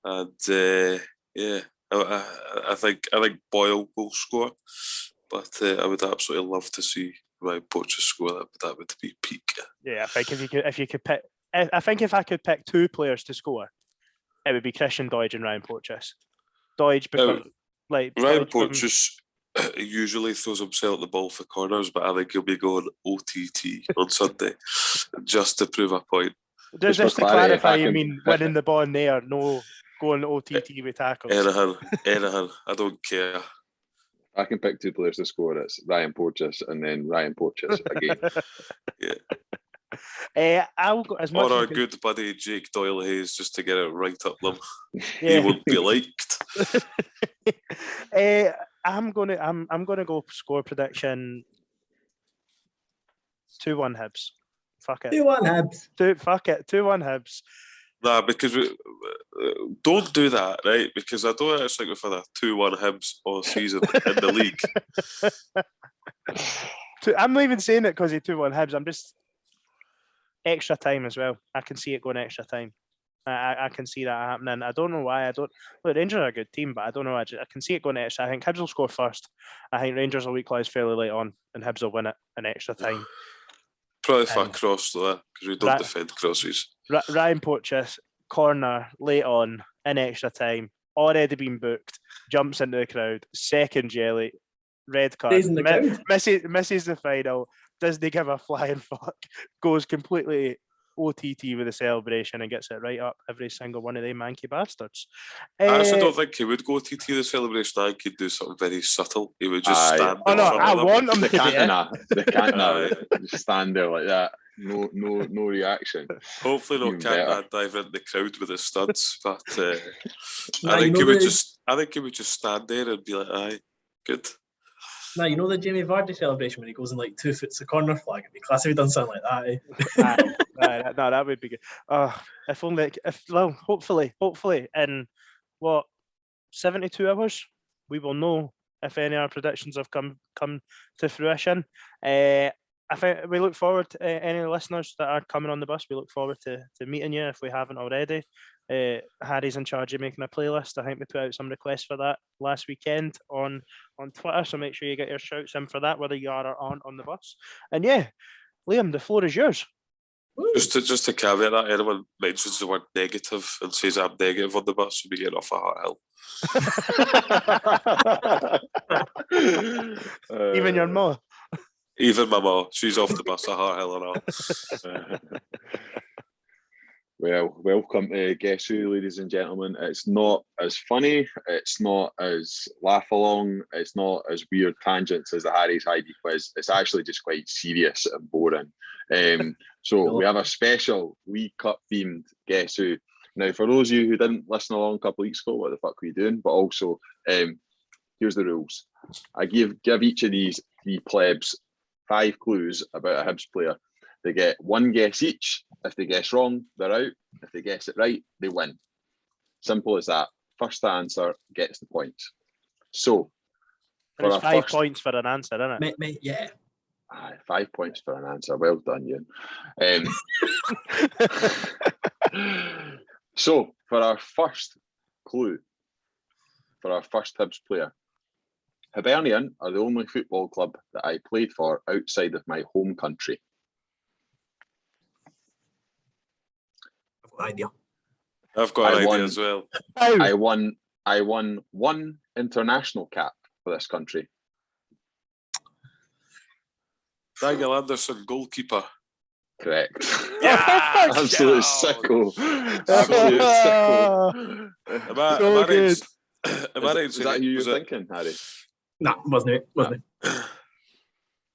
And I think Boyle will score. But I would absolutely love to see Ryan Porteous score. That would be peak. Yeah, I think if you could pick, I think if I could pick two players to score, it would be Christian Doidge and Ryan Porteous. Doidge, because Ryan Porteous usually throws himself at the ball for corners, but I think he'll be going OTT on Sunday just to prove a point. Just to clarify, you mean winning the ball in there, no going OTT with tackles? Anything. I don't care. I can pick 2 players to score. It's Ryan Porteous and then Ryan Porteous again. I'll go as much. Or our as good buddy Jake Doyle Hayes, just to get it right up them. Yeah. He won't be liked. I'm gonna go score prediction 2-1 Hibs. Fuck it. 2-1 Hibs. 2-1 Hibs. Nah, because don't do that, right? Because I don't actually think we've had a 2-1 Hibs all season in the league. I'm not even saying it because he 2-1 Hibs. I'm just extra time as well. I can see it going extra time. I can see that happening. I don't know why. Look, Rangers are a good team, but I don't know. I can see it going extra. I think Hibs will score first. I think Rangers will equalise fairly late on, and Hibs will win it in extra time. Probably for a cross though, because we don't defend crosses. Ryan Porteous, corner late on in extra time, already been booked, jumps into the crowd, second jelly, red card, misses the final, doesn't give a flying fuck, goes completely OTT with the celebration and gets it right up every single one of them manky bastards. I actually don't think he would go OTT the celebration. I think he'd do something very subtle. He would just stand. Oh no, I want him to They can't just stand there like that. No reaction. Hopefully they'll can't dive into the crowd with his studs, but Nah, I think he would just stand there and be like, "Aye, good." Now, you know the Jamie Vardy celebration when he goes and like 2 foots the corner flag? It'd be class if he done something like that. No, that would be good. If only, hopefully, in 72 hours, we will know if any of our predictions have come to fruition. I think we look forward to any listeners that are coming on the bus. We look forward to meeting you if we haven't already. Harry's in charge of making a playlist. I think we put out some requests for that last weekend on Twitter, so make sure you get your shouts in for that, whether you are or aren't on the bus. And yeah, Liam, the floor is yours. Just to caveat that, anyone mentions the word negative and says I'm negative on the bus, we'll be getting off a hot hill. Even your mum. Even my mum, she's off the bus a hot hill and all. Well, welcome to Guess Who, ladies and gentlemen. It's not as funny, it's not as laugh along, it's not as weird tangents as the Harry's Heidi quiz. It's actually just quite serious and boring. So we have a special League Cup themed Guess Who. Now, for those of you who didn't listen along a couple of weeks ago, what the fuck were you doing? But also, here's the rules. I give each of these 3 plebs 5 clues about a Hibs player. They get 1 guess each. If they guess wrong, they're out. If they guess it right, they win. Simple as that. First to answer gets the points. So, for it's 5 points for an answer, isn't it? Mate, yeah. 5 points for an answer. Well done, Ian. So, for our first clue, for our first Hibs player, Hibernian are the only football club that I played for outside of my home country. Idea. I've got an idea as well. I won 1 international cap for this country. Daniel Anderson, goalkeeper. Correct. Yeah, absolute sicko. Absolute sicko. Am I right? Is that who you're thinking, Harry? Nah, wasn't it?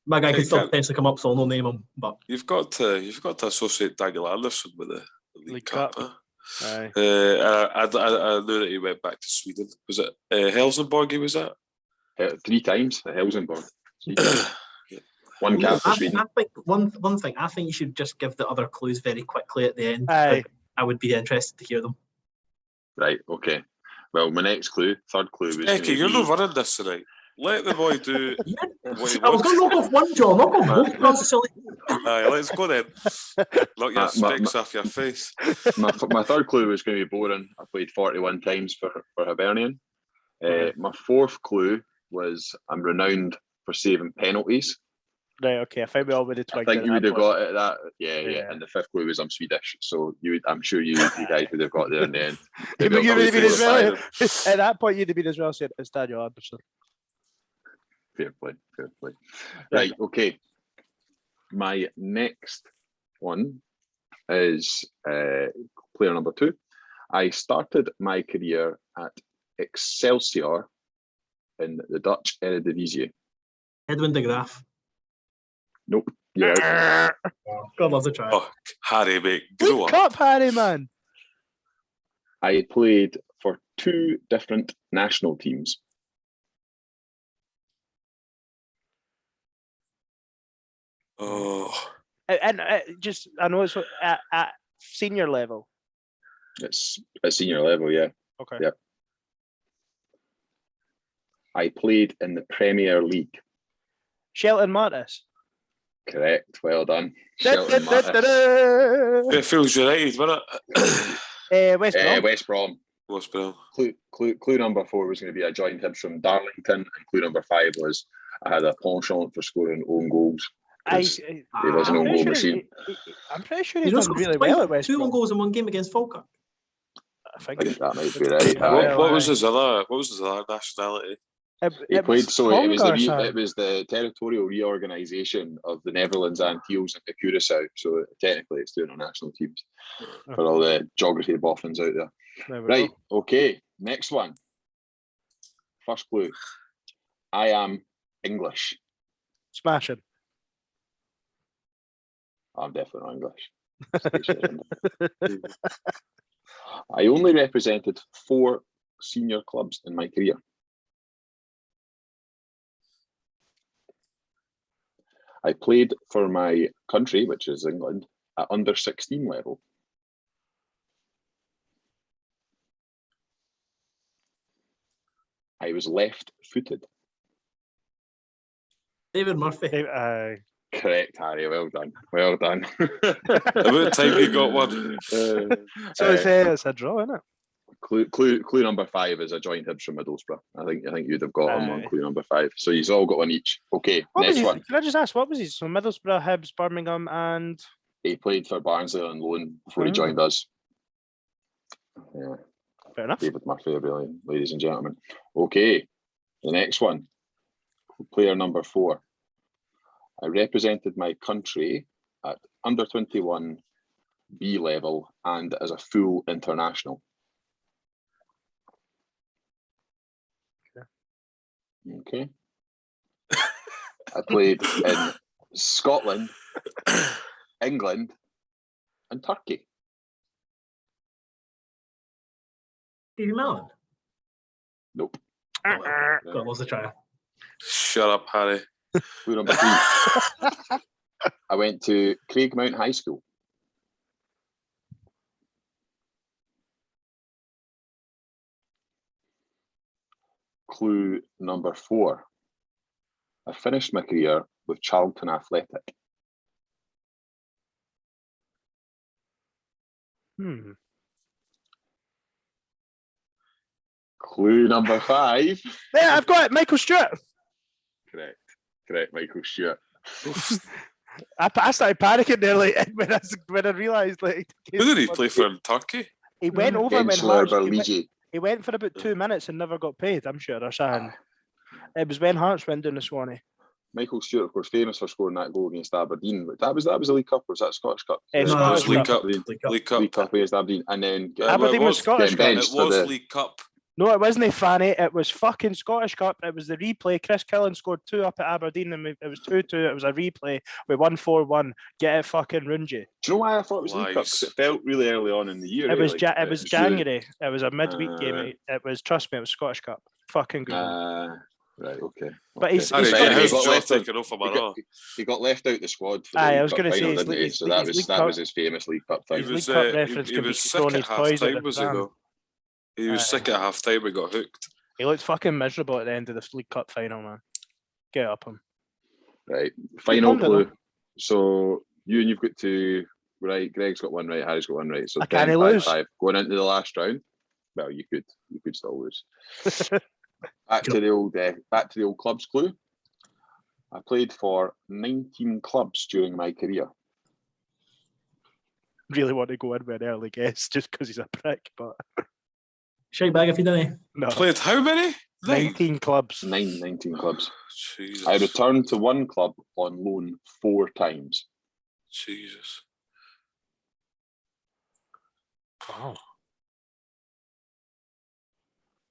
My guy can still potentially come up, so I'll no name him. But you've got to associate Daniel Anderson with the League Cup. Aye. I knew that he went back to Sweden. Was it Helsingborg? He was at 3 times at Helsingborg. 1 cap for Sweden. I think one thing. I think you should just give the other clues very quickly at the end. Aye. I would be interested to hear them. Right. Okay. Well, my next clue, third clue, was. Becky, you're not running this tonight. Let the boy do what he wants. I was going to knock off one jaw, knock off both. Aye, let's go then. Knock your specs off your face. My third clue was going to be boring. I played 41 times for Hibernian. My 4th clue was I'm renowned for saving penalties. Right, okay. I think we already twigged. I think you would have got it. That, yeah. And the 5th clue was I'm Swedish, so I'm sure you guys would have got there in the end. You would have been as well. At that point, you'd have been as well saying it's Daniel Anderson. Fair play. Right, okay. My next one is player number 2. I started my career at Excelsior in the Dutch Eredivisie? Edwin de Graaf. Nope. You're out. God loves a try. Oh, Harry, mate, grow League up. Cup, Harry, man. I played for 2 different national teams. Oh, And just, I know it's at senior level. It's at senior level, yeah. Okay. Yeah. I played in the Premier League. Shelton Martis. Correct. Well done. Da, Shelton da, da, Martis. da, da. it feels United, wasn't it? West Brom. West Brom. West Brom. Clue number 4 was going to be I joined Hibs from Darlington, and clue number 5 was I had a penchant for scoring own goals. He was an own goal machine. I'm pretty sure He's he's not done really twice, well at West 2 Brom. own goals in 1 game against Falkirk. I think I think that might be right. What was his other nationality? He played it Tonga, was the territorial reorganisation of the Netherlands, Antilles, and Curaçao. So technically, it's 2 international teams for all the geography boffins out there. Right. Go. Okay. Next one. First clue. I am English. Smashing. I'm definitely not English. I only represented 4 senior clubs in my career. I played for my country, which is England, at under 16 level. I was left-footed. David Murphy. Correct, Harry. Well done. Well done. About time you got one. So it's a draw, isn't it? Clue number 5 is I joined Hibs from Middlesbrough. I think you'd have got him on clue number 5. So you've all got one each. Okay, next one. Can I just ask, what was he? So Middlesbrough, Hibs, Birmingham, and He played for Barnsley on loan before he joined us. Yeah. Fair enough. David Murphy, really, ladies and gentlemen. Okay, the next one. Player number 4. I represented my country at under 21 B level and as a full international. Okay. I played in Scotland, England, and Turkey. Stevie Mellon. Nope. God loves a try. Shut up, Harry. Clue number 3. I went to Craigmount High School. Clue number 4. I finished my career with Charlton Athletic. Clue number 5. Yeah, I've got it. Michael Stewart. Correct, Michael Stewart. I started panicking there, like when I realised, like, Who did he play for in Turkey? he went over when Gensler Hearts. Berligi. He went for about 2 minutes and never got paid. I'm sure. Or something. It was when Hearts went down the Swanee. Michael Stewart, of course, famous for scoring that goal against Aberdeen. But that was a League Cup, or was that Scottish Cup? Scottish League Cup. Cup. League Cup against Aberdeen, and then Aberdeen was Scottish Cup. It was League Cup. No, it wasn't Fanny. It was fucking Scottish Cup. It was the replay. Chris Killen scored 2 up at Aberdeen, and it was 2-2. It was a replay. We won 4-1. Get it fucking Rungy. Do you know why I thought it was League Cup? Because it felt really early on in the year. It was it was January. It was a midweek game. It was, trust me, it was Scottish Cup. Fucking good. Right, okay. But okay. He got left out the squad for the I League was Cup going to final, say, didn't he? So that was his famous League Cup thing. He was League Cup reference he could be was sick throwing at his half toys at time, the was he fan. though? He was sick at half time and got hooked. He looked fucking miserable at the end of the League Cup final, man. Get up him. Right, final clue. So you and you've got 2 right. Greg's got 1 right. Harry's got 1 right. So I can't lose. 5. Going into the last round. Well, you could still lose. Back to the old clubs clue. I played for 19 clubs during my career. Really want to go in with an early guess just because he's a prick, but Shite bag if you didn't. no. Played how many? 19 clubs. 19 clubs. Jesus. I returned to one club on loan 4 times. Jesus. Wow.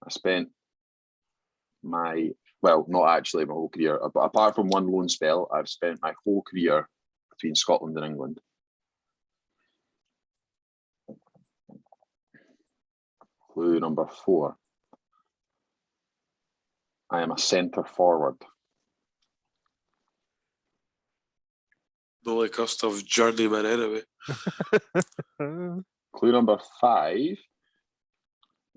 I spent not actually my whole career, but apart from one loan spell, I've spent my whole career between Scotland and England. Clue number 4. I am a centre forward. No, like us to have journeyman anyway. Clue number 5.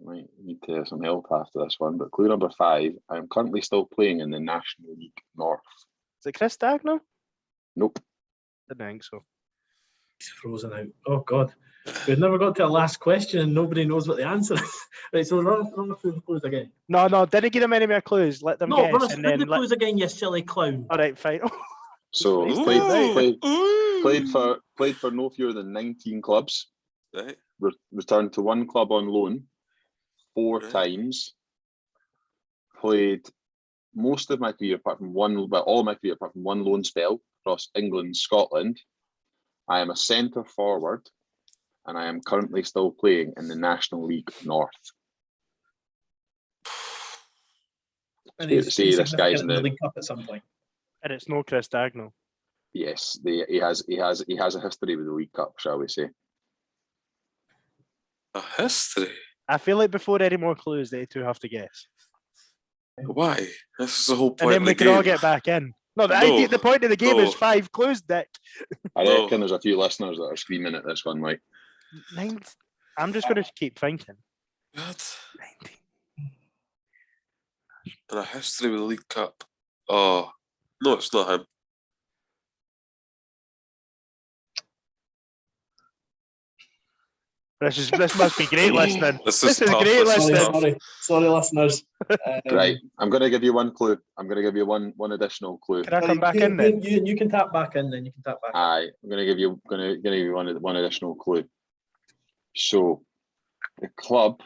Might need to have some help after this one, but clue number 5. I am currently still playing in the National League North. Is it Chris Dagnall? Nope. Didn't think so. He's frozen out. Oh God, we've never got to our last question and nobody knows what the answer is. Right, so run through the clues again. No, didn't give them any more clues. Let them guess. Run us through the clues again, you silly clown. All right, fine. So played for no fewer than 19 clubs. Right. Returned to one club on loan 4 times. Played most of my career apart from one, all my career apart from one loan spell across England and Scotland. I am a centre forward, and I am currently still playing in the National League North. And He's this guy's in the League Cup at some point. And it's no Chris Dagnall. Yes, he has a history with the League Cup, shall we say? A history? I feel like before any more clues, they two have to guess. Why? This is the whole And point then of we the can game. all get back in. No, the point of the game is 5 clues, Dick. I reckon there's a few listeners that are screaming at this one, like. 9. I'm just going to keep thinking. What? 19. And a history with the League Cup. Oh, no, it's not him. This must be great listening. This is great listening. Sorry, listeners. Right, I'm going to give you one clue. I'm going to give you one additional clue. Can I come back in then? You can tap back in, then you can tap back. Aye, I'm going to give you one additional clue. So, the club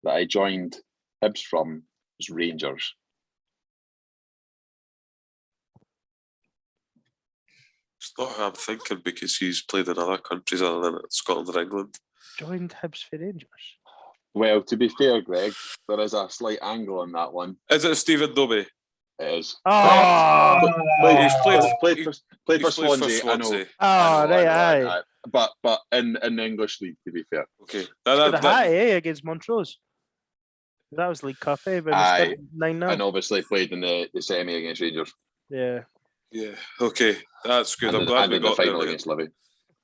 that I joined Hibs from was Rangers. It's not who I'm thinking because he's played in other countries other than Scotland or England. Joined Hibs for Rangers. Well, to be fair, Greg, there is a slight angle on that one. Is it Stephen Dobbie? It is. Oh, Played for Swansea. I know. Aye. But in the English league, to be fair. Okay. Against Montrose. That was League Cup, but Aye. 9-0. And obviously played in the semi against Rangers. Yeah. Yeah. Okay, that's good. I'm And glad we in the got final there. against Livy.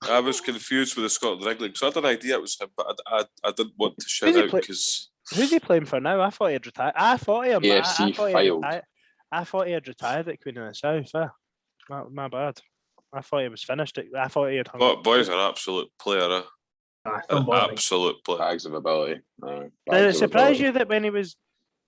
I was confused with the Scotland England, so I had an idea it was him, but I didn't want to shout Who's he out play- because Who's he playing for now? I thought he had retired. I thought he had retired at Queen of the South. My bad. I thought he was finished. I thought he had hung up. boy's an absolute player. An absolute player. Bags of ability. Did it surprise you that when he was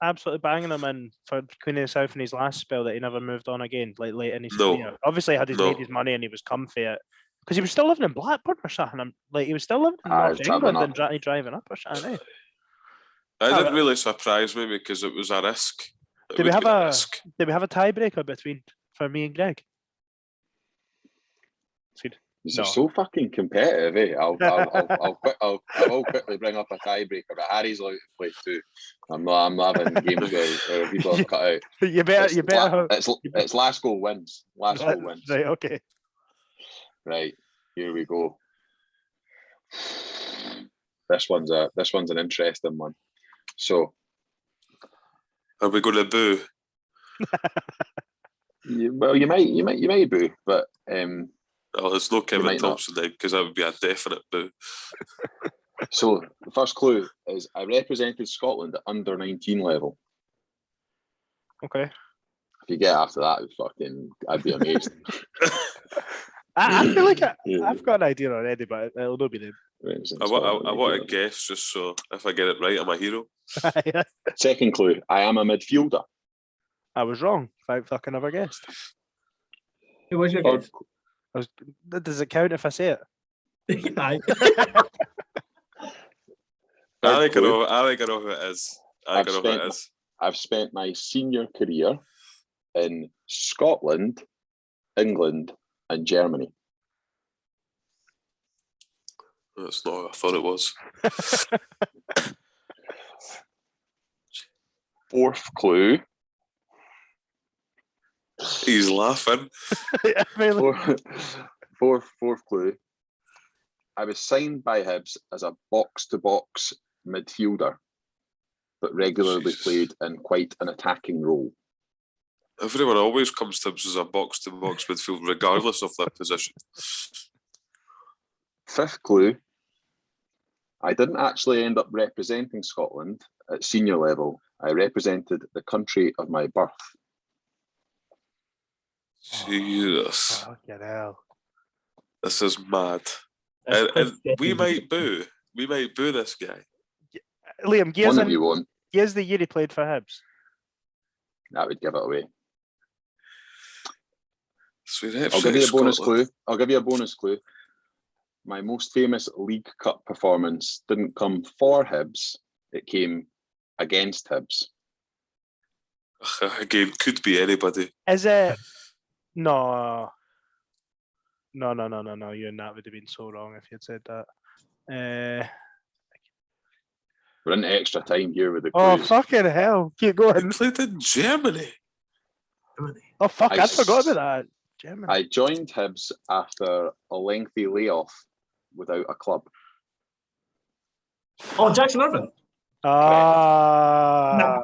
absolutely banging them in for Queen of the South in his last spell that he never moved on again, like late in his career? Obviously, he had made his money and he was comfy at. Because he was still living in Blackburn or something. He was still living in North England and driving up or something. Eh? It didn't really surprise me because it was a risk. Did we have a tiebreaker for me and Greg? These are so fucking competitive, eh? I'll quickly bring up a tiebreaker, but Harry's allowed to play too. I'm not having games where people have cut out. You better. It's last goal wins. Last goal wins. Right. Okay. Right. Here we go. This one's an interesting one. So, are we going to boo? Well, you might boo, but Oh, there's no Kevin Thompson then because that would be a definite boo. So the first clue is I represented Scotland at under 19 level. Okay. If you get after that, I'd be amazed. I feel like I've got an idea already, but it'll not be them. I want to guess just so if I get it right, I'm a hero. Second clue, I am a midfielder. I was wrong. I fucking never guessed. Who was your guess? Does it count if I say it? Aye. I think I know who it is. I've spent my senior career in Scotland, England, and Germany. That's not what I thought it was. Fourth clue. He's laughing. Fourth clue. I was signed by Hibs as a box-to-box midfielder, but regularly played in quite an attacking role. Everyone always comes to Hibs as a box-to-box midfield, regardless of their position. Fifth clue. I didn't actually end up representing Scotland at senior level. I represented the country of my birth. Jesus. Fucking hell. This is mad. That's And Chris we Getty. might boo. We might boo this guy. Liam, One of you won't. here's the year he played for Hibs. That would give it away. So I'll give you a bonus clue. I'll give you a bonus clue. My most famous League Cup performance didn't come for Hibs. It came against Hibs. Again, could be anybody. Is it? No. No. You and that would have been so wrong if you'd said that. We're in extra time here with the Oh, clues. fucking hell. Keep He going. played in Germany. Oh, fuck. I I'd forgot about that. Germany. I joined Hibs after a lengthy layoff without a club. Oh, Jackson Irvine. Ah.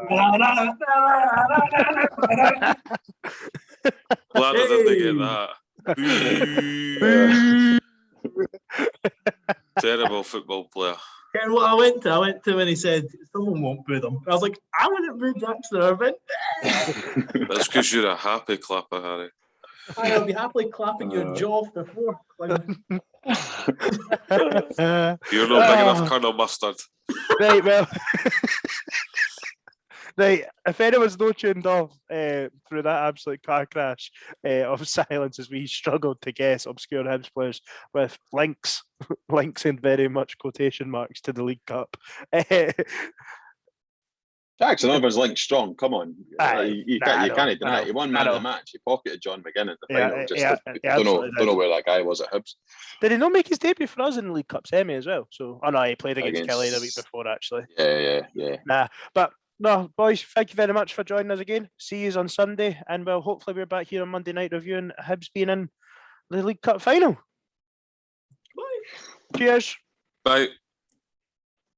Glad I didn't get that. Terrible football player. And what I went to when he said someone won't boo them. I was like, I wouldn't boo Jackson Irvine. That's because you're a happy clapper, Harry. I'll be happily clapping your jaw off the floor. You're not big enough Colonel Mustard. Right, well. Right, if anyone's not tuned off through that absolute car crash of silence as we struggled to guess obscure Hibs players with links in very much quotation marks to the League Cup. Jackson Irvine's linked strong. Come on, you can't deny it. He won man of the match. He pocketed John McGinn in the final. Don't know where that guy was at Hibs. Did he not make his debut for us in the League Cup semi as well? So, he played against Kelly the week before actually. Yeah. Nah, but. No, boys, thank you very much for joining us again. See you on Sunday, and well, hopefully we're back here on Monday night reviewing Hibs being in the League Cup final. Bye. Cheers. Bye.